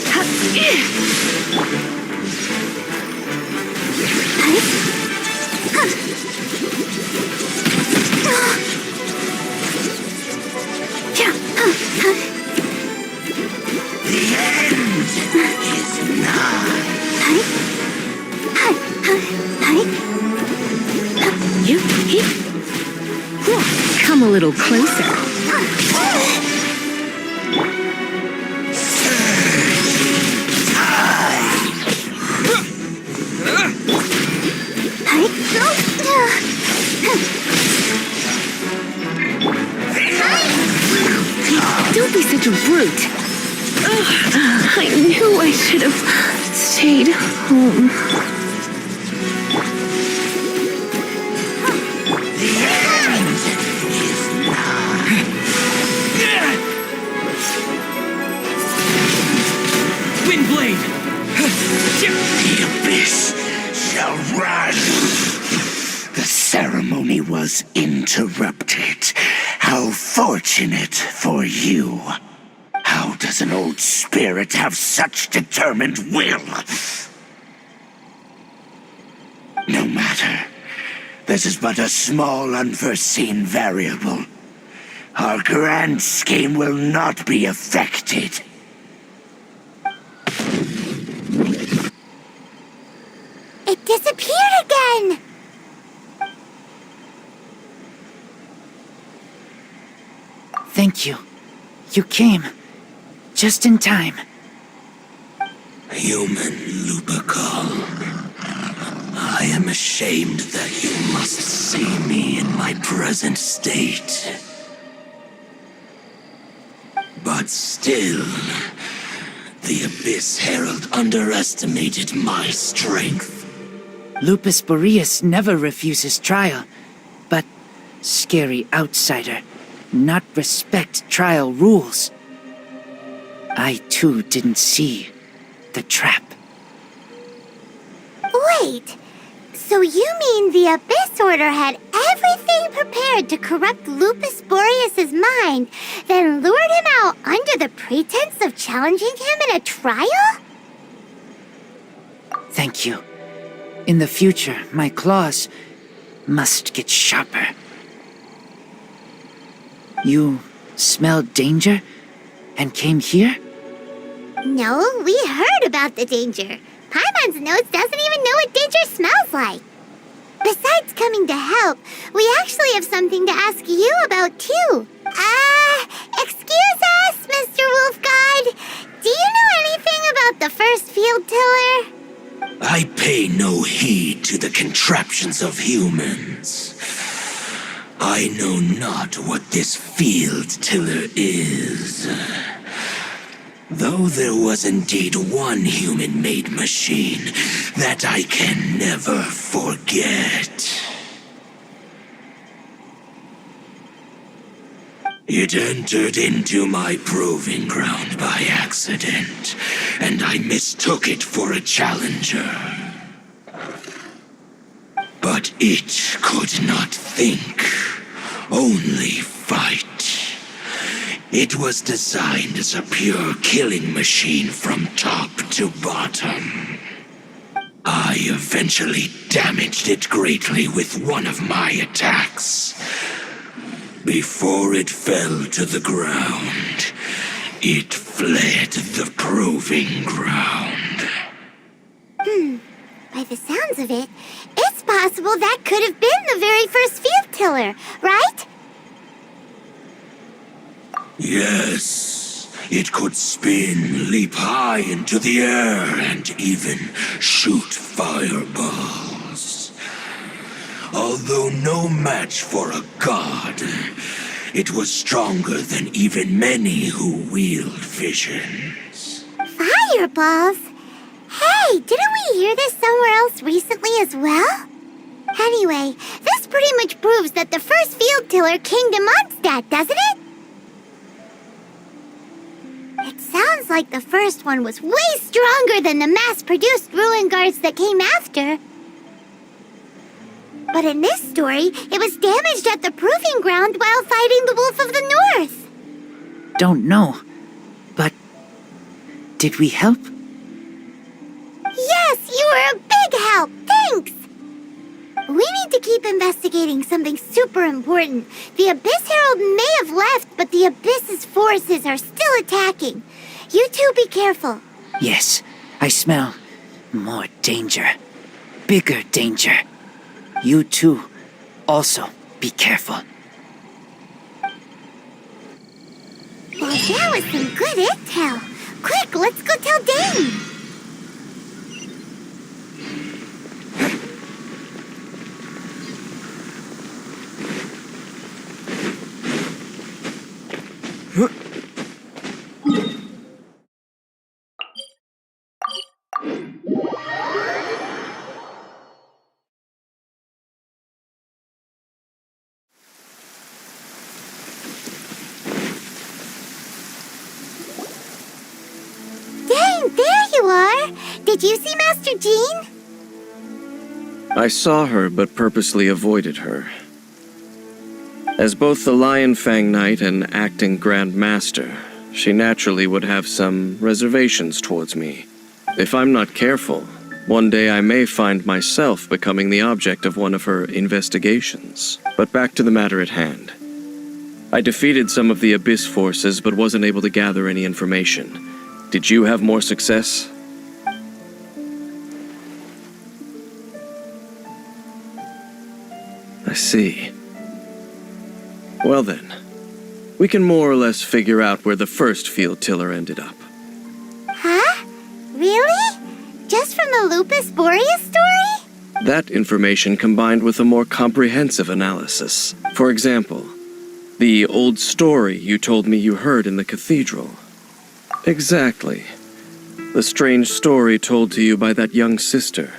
S7: come a little closer. Don't be such a brute. I knew I should have stayed home.
S8: Windblade!
S2: The abyss shall rise. The ceremony was interrupted. How fortunate for you. How does an old spirit have such determined will? No matter. This is but a small unforeseen variable. Our grand scheme will not be affected.
S1: It disappeared again!
S8: Thank you. You came. Just in time.
S2: Human Lupercal. I am ashamed that you must see me in my present state. But still, the Abyss Herald underestimated my strength.
S8: Lupus Boreas never refuses trial, but scary outsider, not respect trial rules. I too didn't see the trap.
S1: Wait, so you mean the Abyss Order had everything prepared to corrupt Lupus Boreas' mind, then lured him out under the pretense of challenging him in a trial?
S8: Thank you. In the future, my claws must get sharper. You smelled danger and came here?
S1: No, we heard about the danger. Paimon's nose doesn't even know what danger smells like. Besides coming to help, we actually have something to ask you about too. Excuse us, Mr. Wolf God. Do you know anything about the first field tiller?
S2: I pay no heed to the contraptions of humans. I know not what this field tiller is. Though there was indeed one human-made machine that I can never forget. It entered into my proving ground by accident, and I mistook it for a challenger. But it could not think, only fight. It was designed as a pure killing machine from top to bottom. I eventually damaged it greatly with one of my attacks. Before it fell to the ground, it fled the proving ground.
S1: By the sounds of it, it's possible that could have been the very first field tiller, right?
S2: Yes, it could spin, leap high into the air, and even shoot fireballs. Although no match for a god, it was stronger than even many who wield visions.
S1: Fireballs? Hey, didn't we hear this somewhere else recently as well? Anyway, this pretty much proves that the first field tiller came to Mondstadt, doesn't it? It sounds like the first one was way stronger than the mass-produced ruin guards that came after. But in this story, it was damaged at the proving ground while fighting the Wolf of the North.
S8: Don't know, but did we help?
S1: Yes, you were a big help. Thanks. We need to keep investigating something super important. The Abyss Herald may have left, but the Abyss's forces are still attacking. You two be careful.
S8: Yes, I smell more danger. Bigger danger. You too, also be careful.
S1: Well, that was some good intel. Quick, let's go tell Dane. Dane, there you are. Did you see Master Jean?
S3: I saw her, but purposely avoided her. As both the Lion Fang Knight and acting Grand Master, she naturally would have some reservations towards me. If I'm not careful, one day I may find myself becoming the object of one of her investigations. But back to the matter at hand. I defeated some of the Abyss forces, but wasn't able to gather any information. Did you have more success? I see. Well then, we can more or less figure out where the first field tiller ended up.
S1: Huh? Really? Just from the Lupus Boreas story?
S3: That information combined with a more comprehensive analysis. For example, the old story you told me you heard in the cathedral. Exactly. The strange story told to you by that young sister,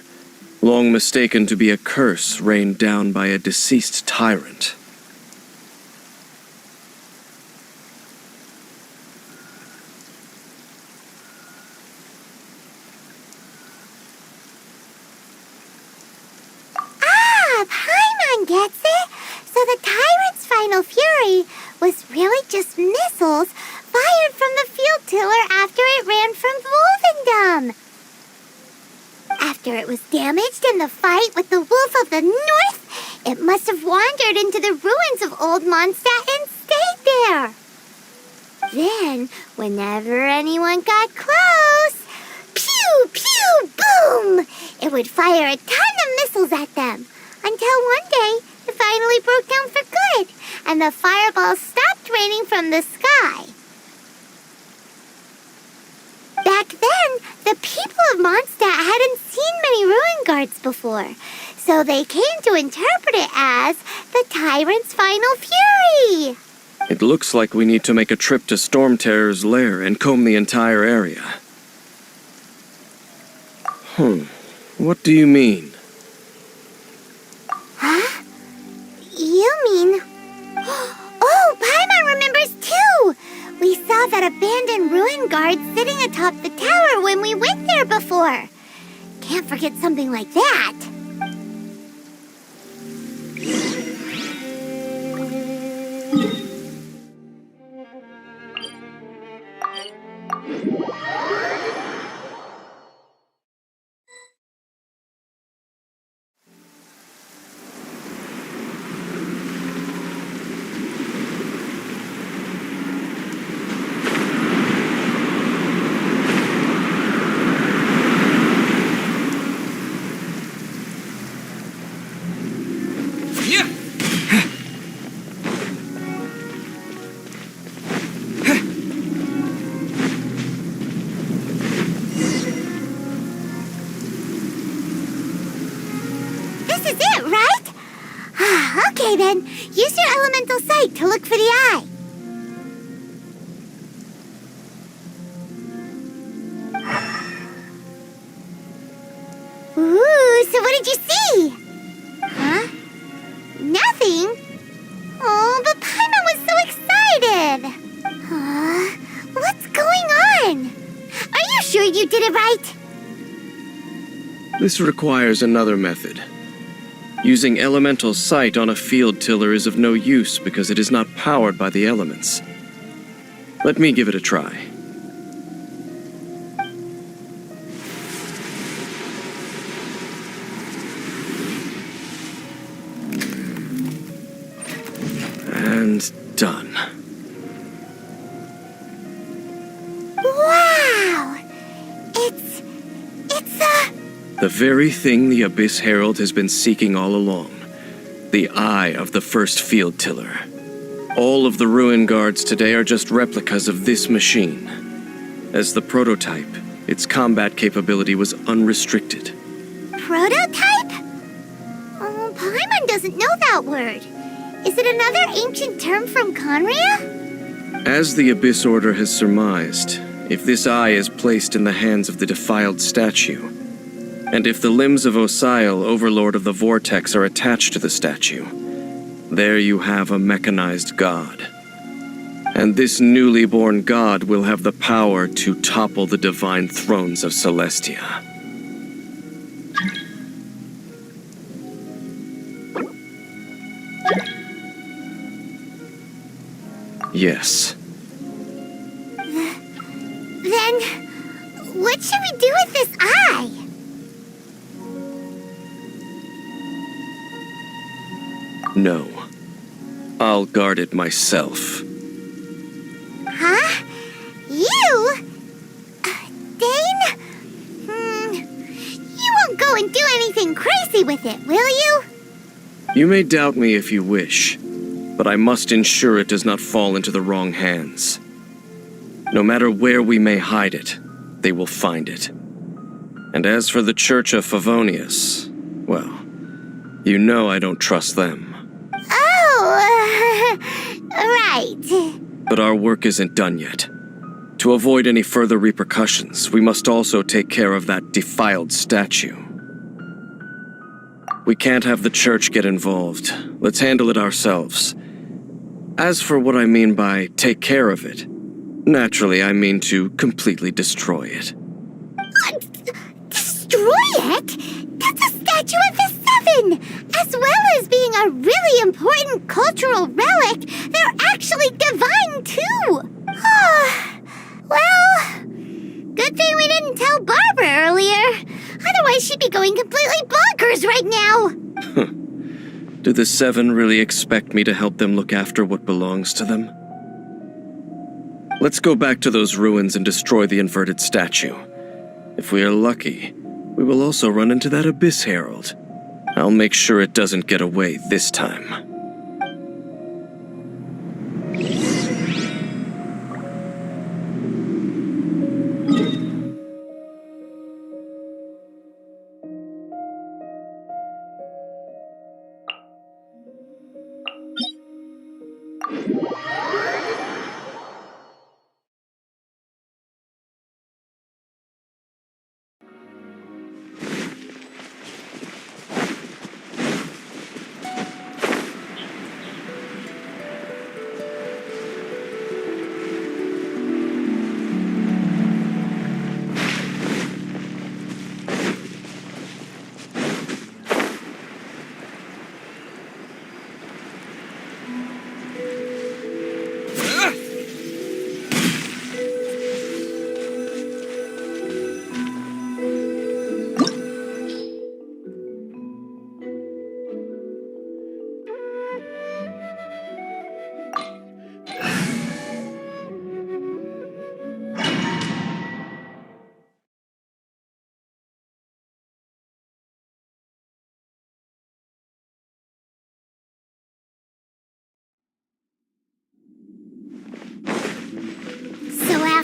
S3: long mistaken to be a curse rained down by a deceased tyrant.
S1: Paimon gets it. So the tyrant's final fury was really just missiles fired from the field tiller after it ran from Wolvendom. After it was damaged in the fight with the Wolf of the North, it must have wandered into the ruins of Old Mondstadt and stayed there. Then, whenever anyone got close, pew, pew, boom! It would fire a ton of missiles at them. Until one day, it finally broke down for good, and the fireballs stopped raining from the sky. Back then, the people of Mondstadt hadn't seen many ruin guards before, so they came to interpret it as the tyrant's final fury.
S3: It looks like we need to make a trip to Storm Terror's lair and comb the entire area. What do you mean?
S1: Huh? You mean... Oh, Paimon remembers too! We saw that abandoned ruin guard sitting atop the tower when we went there before. Can't forget something like that. This is it, right? Okay then, use your elemental sight to look for the eye. Ooh, so what did you see? Huh? Nothing? Oh, but Paimon was so excited. What's going on? Are you sure you did it right?
S3: This requires another method. Using elemental sight on a field tiller is of no use because it is not powered by the elements. Let me give it a try. And done.
S1: Wow! It's
S3: The very thing the Abyss Herald has been seeking all along. The eye of the first field tiller. All of the ruin guards today are just replicas of this machine. As the prototype, its combat capability was unrestricted.
S1: Prototype? Oh, Paimon doesn't know that word. Is it another ancient term from Conria?
S3: As the Abyss Order has surmised, if this eye is placed in the hands of the defiled statue, and if the limbs of Osial, Overlord of the Vortex, are attached to the statue, there you have a mechanized god. And this newly born god will have the power to topple the divine thrones of Celestia. Yes.
S1: Then, what should we do with this eye?
S3: No. I'll guard it myself.
S1: Huh? You? Dane? You won't go and do anything crazy with it, will you?
S3: You may doubt me if you wish, but I must ensure it does not fall into the wrong hands. No matter where we may hide it, they will find it. And as for the Church of Favonius, well, you know I don't trust them.
S1: Oh, right.
S3: But our work isn't done yet. To avoid any further repercussions, we must also take care of that defiled statue. We can't have the church get involved. Let's handle it ourselves. As for what I mean by take care of it, naturally I mean to completely destroy it.
S1: Destroy it? That's a statue of the Seven! As well as being a really important cultural relic, they're actually divine too! Well, good thing we didn't tell Barbara earlier. Otherwise she'd be going completely bonkers right now!
S3: Do the Seven really expect me to help them look after what belongs to them? Let's go back to those ruins and destroy the inverted statue. If we are lucky, we will also run into that Abyss Herald. I'll make sure it doesn't get away this time.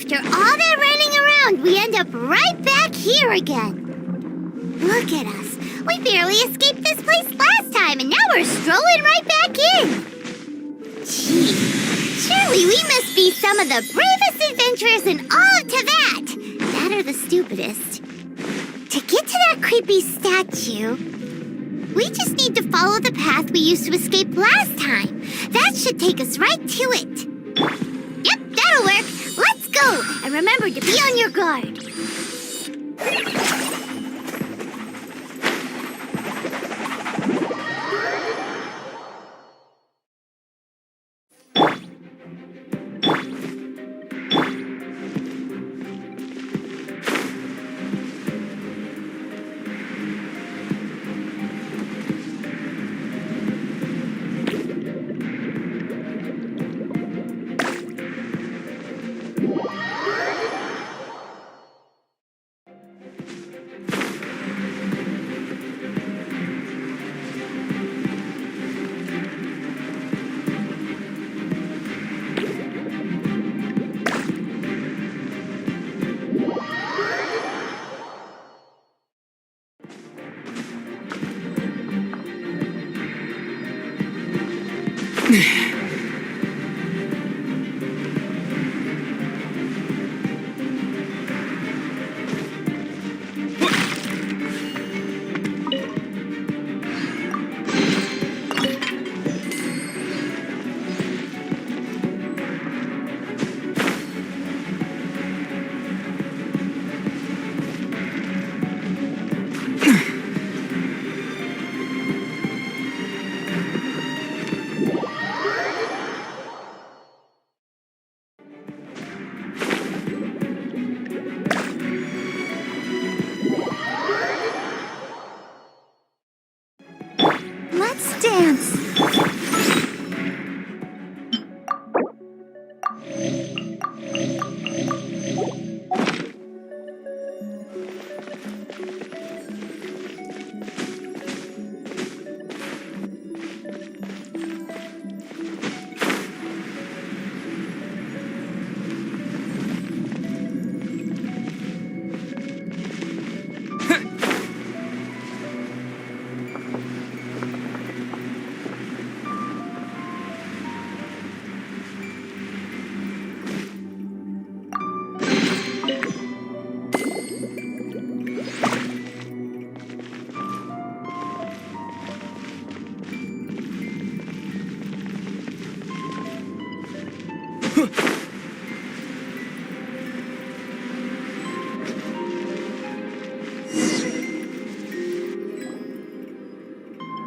S1: After all that running around, we end up right back here again. Look at us. We barely escaped this place last time, and now we're strolling right back in. Gee, surely we must be some of the bravest adventurers in all of Teyvat. That or the stupidest. To get to that creepy statue, we just need to follow the path we used to escape last time. That should take us right to it. Yep, that'll work. Let's go, and remember to be on your guard.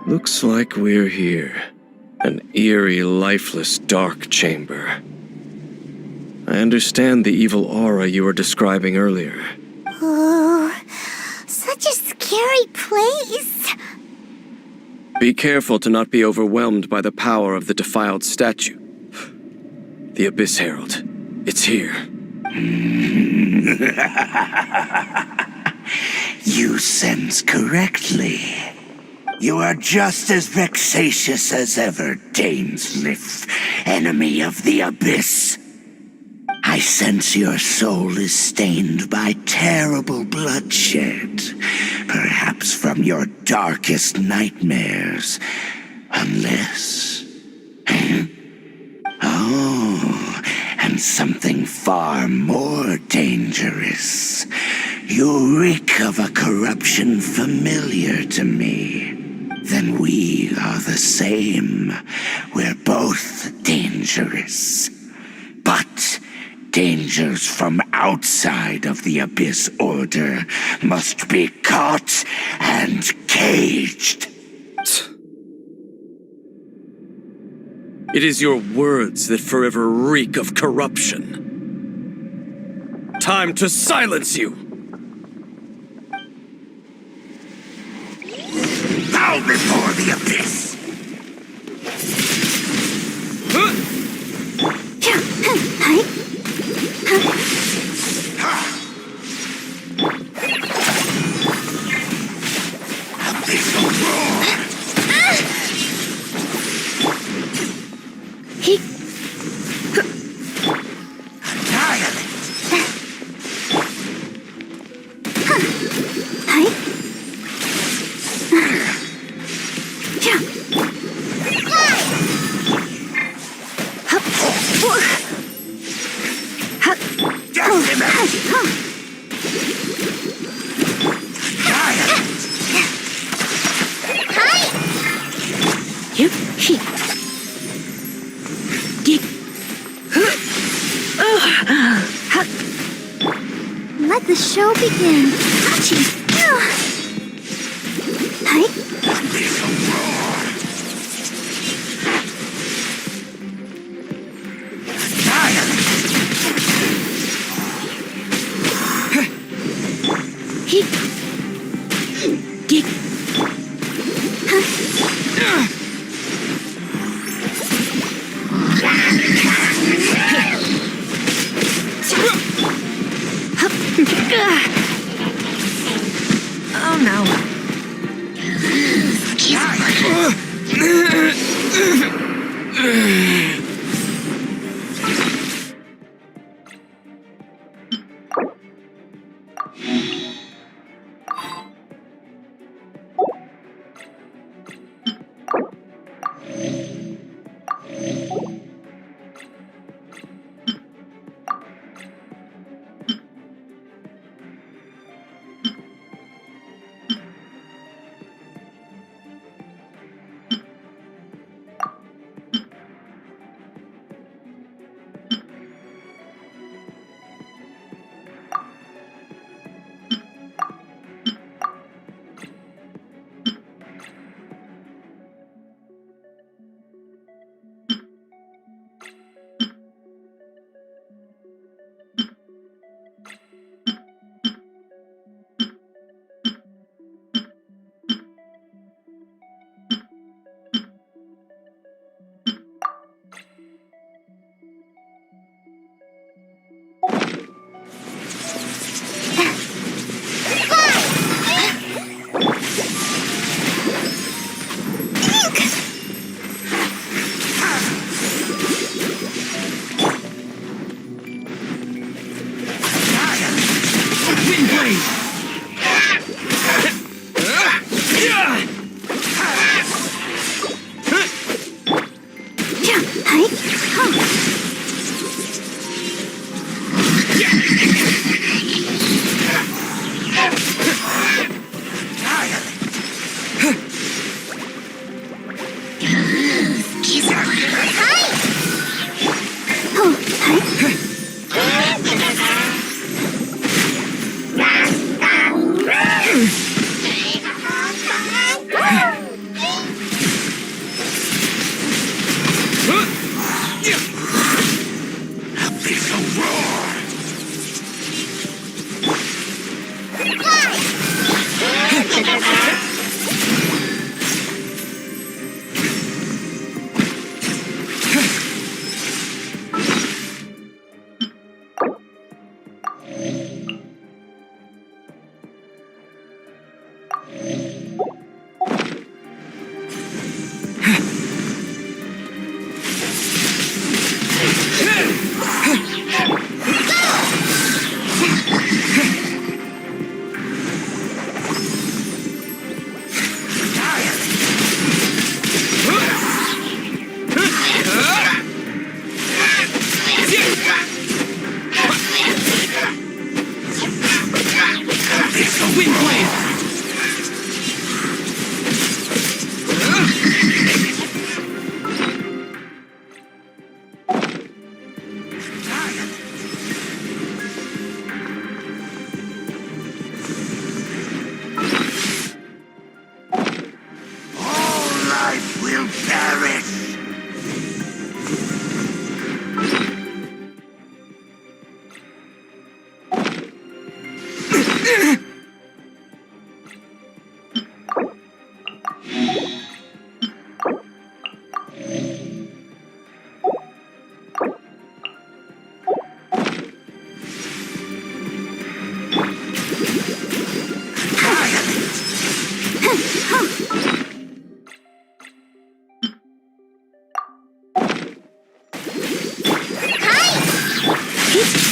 S3: Looks like we're here. An eerie, lifeless, dark chamber. I understand the evil aura you were describing earlier.
S1: Oh, such a scary place.
S3: Be careful to not be overwhelmed by the power of the defiled statue. The Abyss Herald. It's here.
S2: You sense correctly. You are just as vexatious as ever, Dainslef, enemy of the Abyss. I sense your soul is stained by terrible bloodshed, perhaps from your darkest nightmares, unless... Oh, and something far more dangerous. You reek of a corruption familiar to me. Then we are the same. We're both dangerous. But dangers from outside of the Abyss Order must be caught and caged.
S3: It is your words that forever reek of corruption. Time to silence you!
S2: Bow before the Abyss! Abyssal roar! Annihilate!
S4: Let the show begin. Hachi! Hi.
S2: Abyssal roar!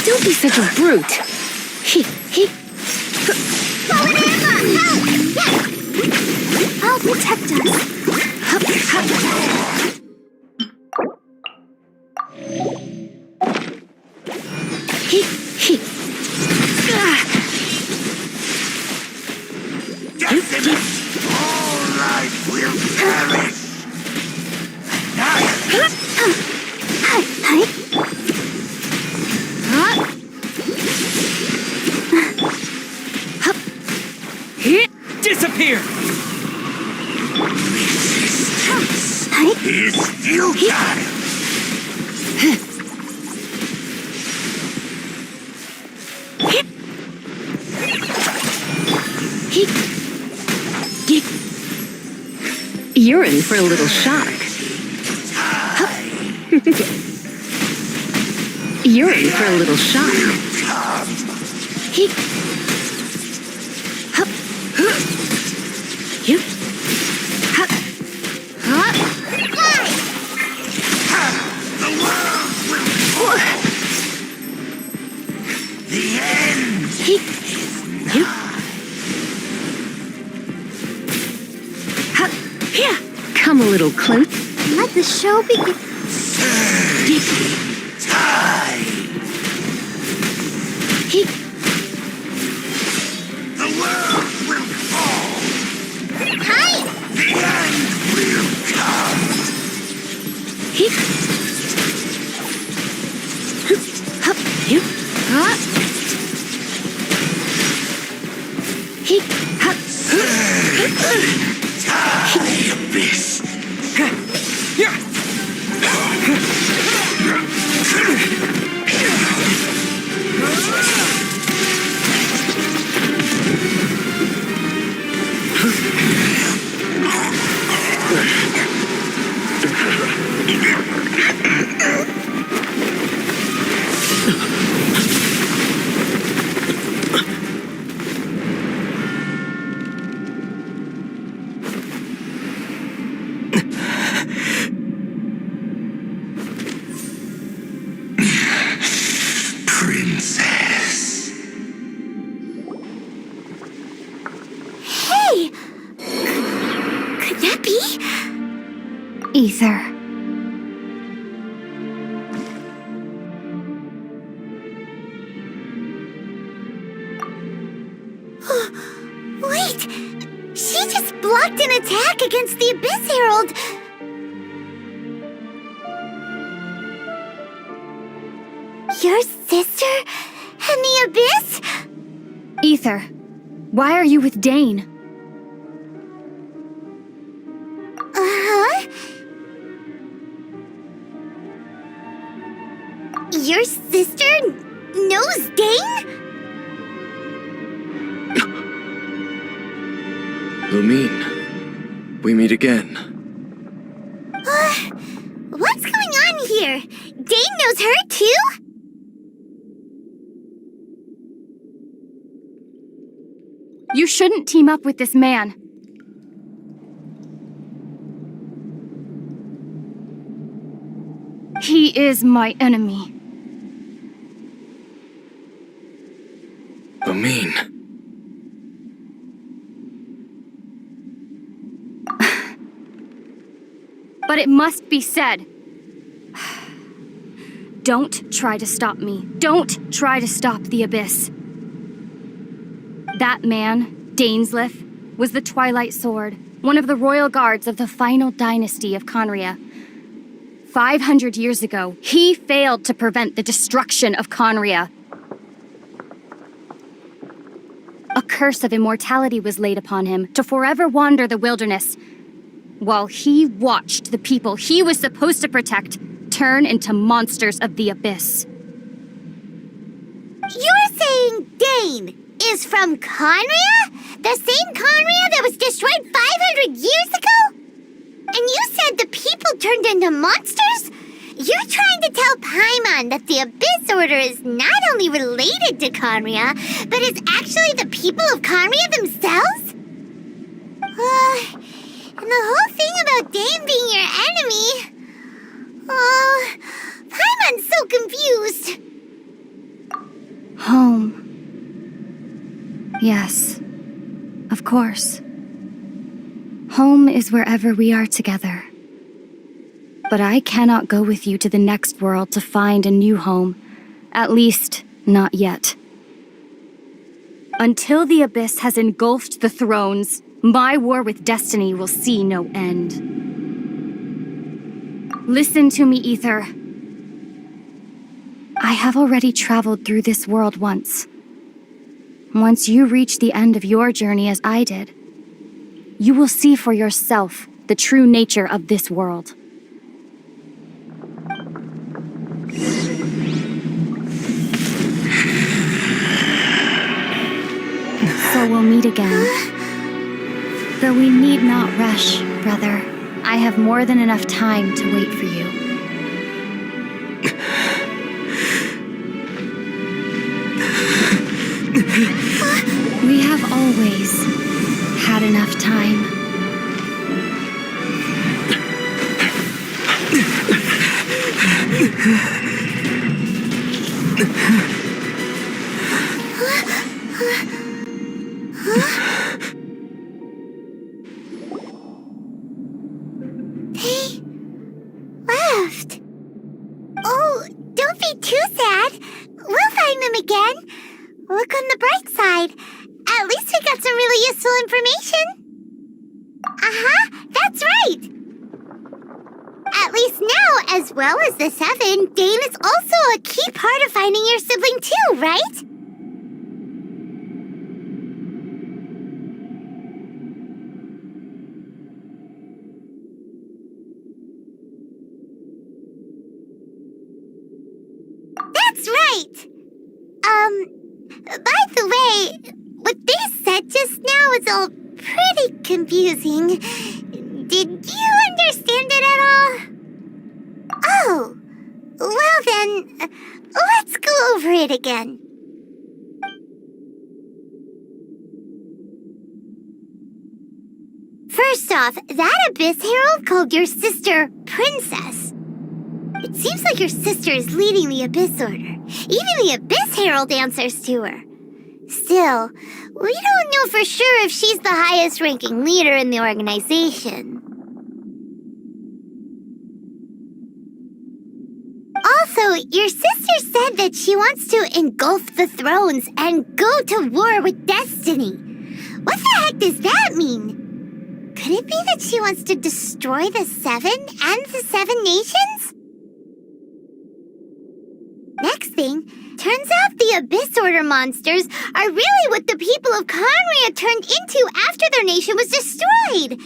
S7: Don't be such a brute.
S4: I'll protect us.
S2: All life will perish.
S3: Disappear!
S2: Resistance is futile.
S7: You're in for a little shock. You're in for a little shock.
S2: The world will fall. The end is nigh.
S7: Come a little close.
S4: Let the show begin.
S2: Die. The world will fall. The end will come. Die, abyss. Princess.
S1: Hey! Could that be?
S4: Ether.
S1: Wait! She just blocked an attack against the Abyss Herald! Your sister? And the Abyss?
S4: Ether, why are you with Dane?
S1: Uh-huh. Your sister knows Dane?
S3: Lumine, we meet again.
S1: What's going on here? Dane knows her too?
S4: You shouldn't team up with this man. He is my enemy.
S3: Lumine.
S4: But it must be said. Don't try to stop me. Don't try to stop the Abyss. That man, Dainslef, was the Twilight Sword, one of the royal guards of the final dynasty of Conria. 500 years ago, he failed to prevent the destruction of Conria. A curse of immortality was laid upon him to forever wander the wilderness, while he watched the people he was supposed to protect turn into monsters of the Abyss.
S1: You're saying Dane is from Conria? The same Conria that was destroyed 500 years ago? And you said the people turned into monsters? You're trying to tell Paimon that the Abyss Order is not only related to Conria, but is actually the people of Conria themselves? And the whole thing about Dane being your enemy... Paimon's so confused.
S4: Home. Yes, of course. Home is wherever we are together. But I cannot go with you to the next world to find a new home. At least, not yet. Until the Abyss has engulfed the thrones, my war with destiny will see no end. Listen to me, Ether. I have already traveled through this world once. Once you reach the end of your journey as I did, you will see for yourself the true nature of this world. So we'll meet again. Though we need not rush, brother. I have more than enough time to wait for you. We have always had enough time.
S1: They left. Oh, don't be too sad. We'll find them again. Look on the bright side. At least we got some really useful information. Uh-huh, that's right. At least now, as well as the Seven, Dane is also a key part of finding your sibling too, right? That's right. By the way, what they said just now is all pretty confusing. Did you understand it at all? Oh, well then, let's go over it again. First off, that Abyss Herald called your sister Princess. It seems like your sister is leading the Abyss Order. Even the Abyss Herald answers to her. Still, we don't know for sure if she's the highest-ranking leader in the organization. Also, your sister said that she wants to engulf the thrones and go to war with destiny. What the heck does that mean? Could it be that she wants to destroy the Seven and the Seven Nations? Next next thing, turns out the Abyss Order monsters are really what the people of Conria turned into after their nation was destroyed.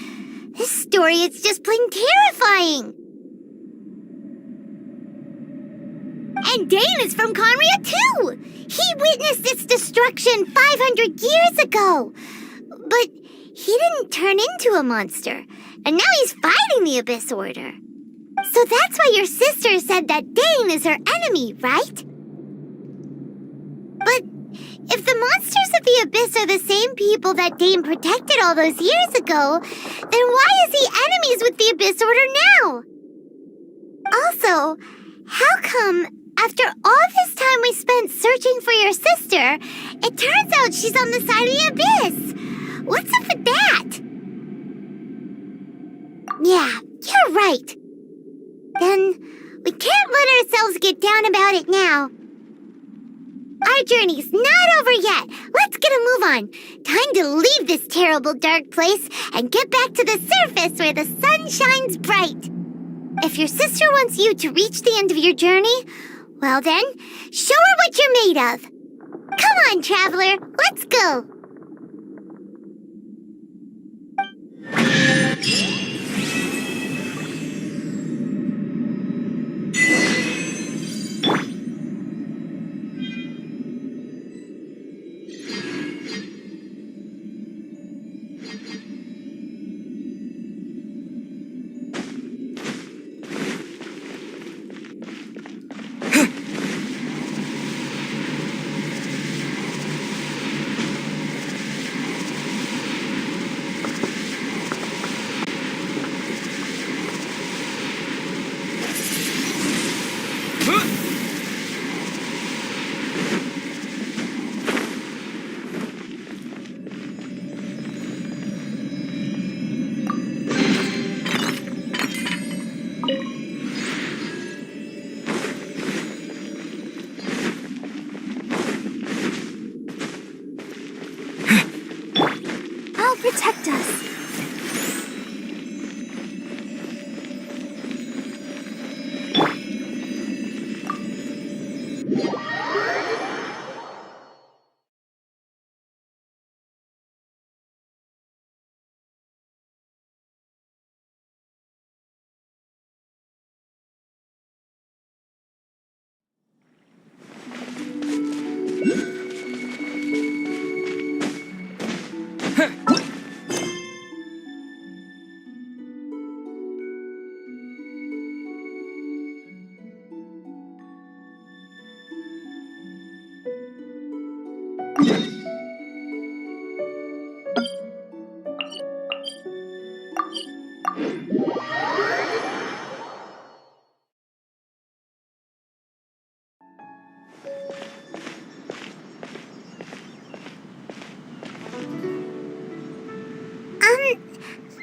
S1: This story is just plain terrifying. And Dane is from Conria too! He witnessed its destruction 500 years ago! But he didn't turn into a monster, and now he's fighting the Abyss Order. So that's why your sister said that Dane is her enemy, right? But if the monsters of the Abyss are the same people that Dane protected all those years ago, then why is he enemies with the Abyss Order now? Also, how come after all this time we spent searching for your sister, it turns out she's on the side of the Abyss? What's up with that? Yeah, you're right. Then we can't let ourselves get down about it now. Our journey's not over yet. Let's get a move on. Time to leave this terrible dark place and get back to the surface where the sun shines bright. If your sister wants you to reach the end of your journey, well then, show her what you're made of. Come on, traveler, let's go.
S4: Protect us.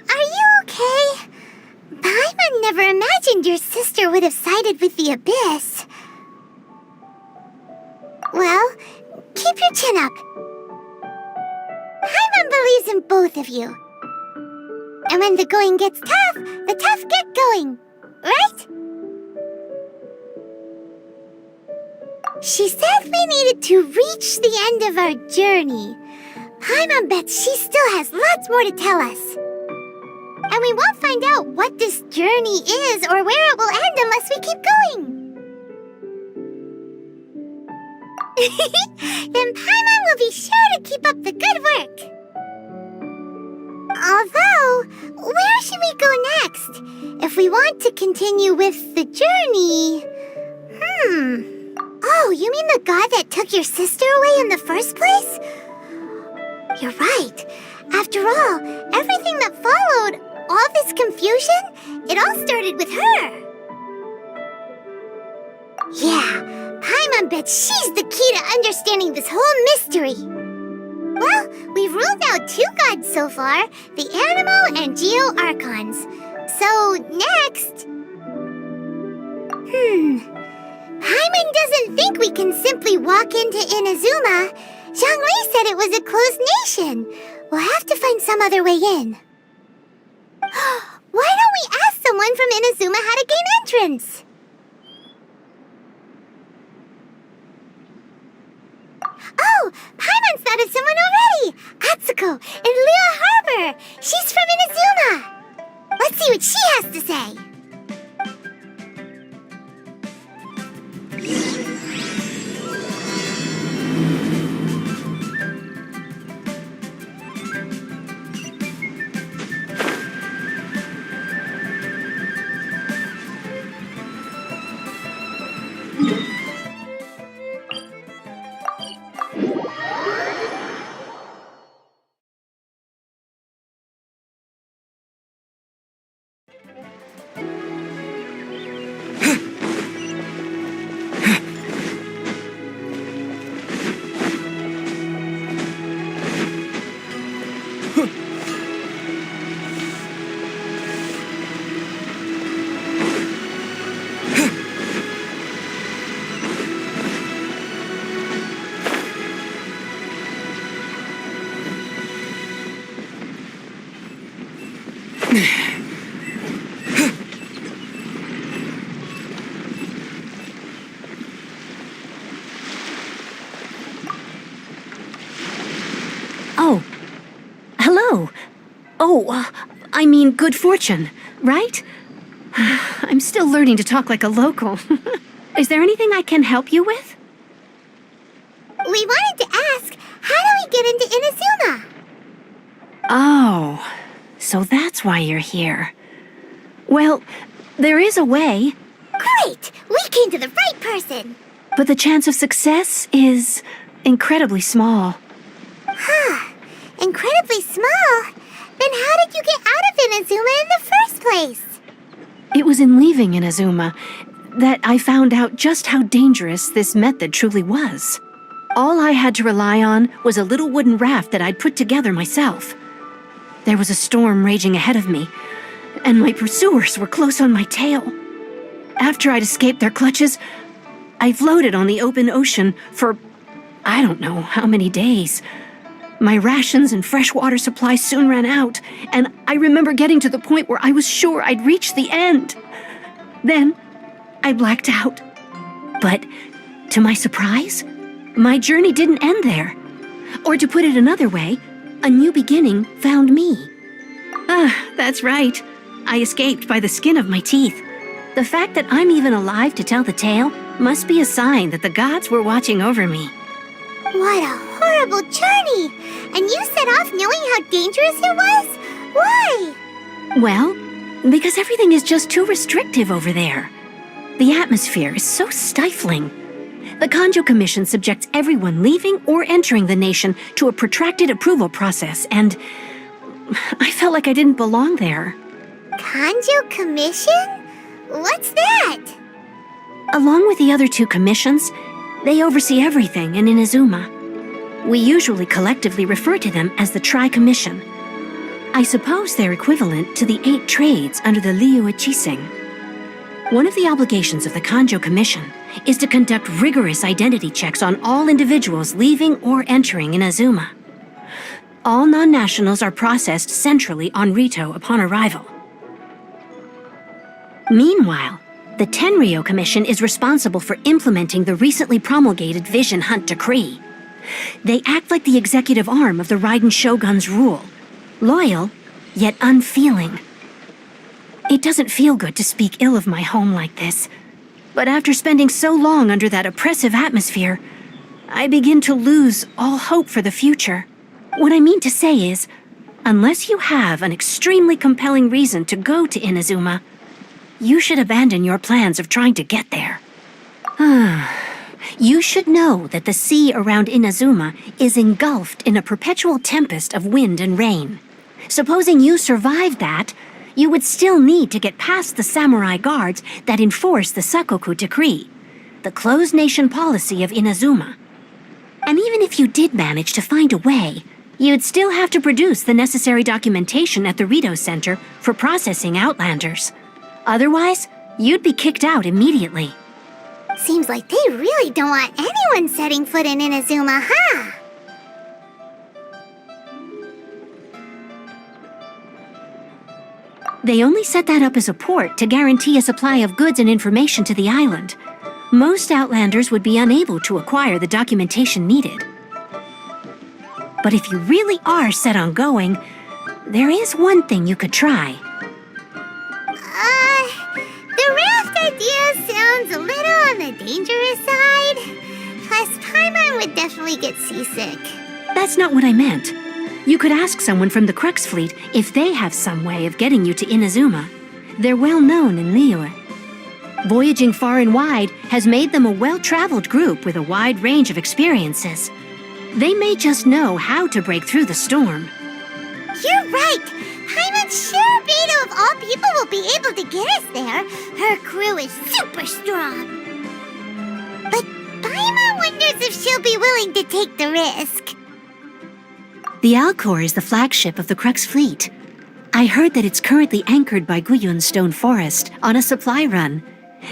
S1: Are you okay? Paimon never imagined your sister would have sided with the Abyss. Well, keep your chin up. Paimon believes in both of you. And when the going gets tough, the tough get going, right? She said we needed to reach the end of our journey. Paimon bets she still has lots more to tell us. And we won't find out what this journey is or where it will end unless we keep going. Then Paimon will be sure to keep up the good work. Although, where should we go next? If we want to continue with the journey... Oh, you mean the god that took your sister away in the first place? You're right. After all, everything that followed, all this confusion, it all started with her. Yeah, Paimon bets she's the key to understanding this whole mystery. Well, we've ruled out 2 gods so far, the Animo and Geo Archons. So, next... Paimon doesn't think we can simply walk into Inazuma. Zhongli said it was a closed nation. We'll have to find some other way in. Why don't we ask someone from Inazuma how to gain entrance? Oh, Paimon spotted someone already! Atsuko, in Lea Harbor! She's from Inazuma! Let's see what she has to say!
S9: Oh. Hello. Oh, I mean good fortune, right? I'm still learning to talk like a local. Is there anything I can help you with?
S1: We wanted to ask, how do we get into Inazuma?
S9: Oh, so that's why you're here. Well, there is a way,
S1: Great! We came to the right person!
S9: but the chance of success is incredibly small.
S1: Incredibly small? Then how did you get out of Inazuma in the first place?
S9: It was in leaving Inazuma that I found out just how dangerous this method truly was. All I had to rely on was a little wooden raft that I'd put together myself. There was a storm raging ahead of me, and my pursuers were close on my tail. After I'd escaped their clutches, I floated on the open ocean for I don't know how many days. My rations and fresh water supply soon ran out, and I remember getting to the point where I was sure I'd reached the end. Then, I blacked out. But, to my surprise, my journey didn't end there. Or to put it another way, a new beginning found me. That's right. I escaped by the skin of my teeth. The fact that I'm even alive to tell the tale must be a sign that the gods were watching over me.
S1: What a horrible journey! And you set off knowing how dangerous it was? Why?
S9: Well, because everything is just too restrictive over there. The atmosphere is so stifling. The Kanjo Commission subjects everyone leaving or entering the nation to a protracted approval process, and I felt like I didn't belong there.
S1: Kanjo Commission? What's that?
S9: Along with the other two commissions, they oversee everything in Inazuma. We usually collectively refer to them as the Tri-Commission. I suppose they're equivalent to the 8 trades under the Liu Ichising. One of the obligations of the Kanjo Commission is to conduct rigorous identity checks on all individuals leaving or entering Inazuma. All non-nationals are processed centrally on Rito upon arrival. Meanwhile, the Tenryo Commission is responsible for implementing the recently promulgated Vision Hunt Decree. They act like the executive arm of the Raiden Shogun's rule, loyal, yet unfeeling. It doesn't feel good to speak ill of my home like this, but after spending so long under that oppressive atmosphere, I begin to lose all hope for the future. What I mean to say is, unless you have an extremely compelling reason to go to Inazuma, you should abandon your plans of trying to get there. You should know that the sea around Inazuma is engulfed in a perpetual tempest of wind and rain. Supposing you survived that, you would still need to get past the samurai guards that enforce the Sakoku Decree, the closed nation policy of Inazuma. And even if you did manage to find a way, you'd still have to produce the necessary documentation at the Rito Center for processing Outlanders. Otherwise, you'd be kicked out immediately.
S1: Seems like they really don't want anyone setting foot in Inazuma, huh?
S9: They only set that up as a port to guarantee a supply of goods and information to the island. Most Outlanders would be unable to acquire the documentation needed. But if you really are set on going, there is one thing you could try.
S1: The raft idea sounds a little on the dangerous side. Plus, Paimon would definitely get seasick.
S9: That's not what I meant. You could ask someone from the Crux fleet if they have some way of getting you to Inazuma. They're well known in Liyue. Voyaging far and wide has made them a well-traveled group with a wide range of experiences. They may just know how to break through the storm.
S1: You're right. Paimon sure Beidou of all people will be able to get us there. Her crew is super strong. But Paimon wonders if she'll be willing to take the risk.
S9: The Alcor is the flagship of the Crux fleet. I heard that it's currently anchored by Guyun's Stone Forest on a supply run.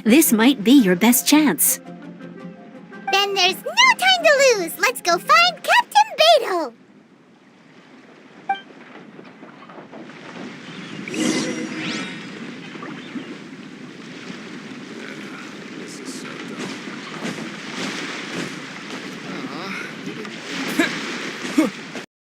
S9: This might be your best chance.
S1: Then there's no time to lose. Let's go find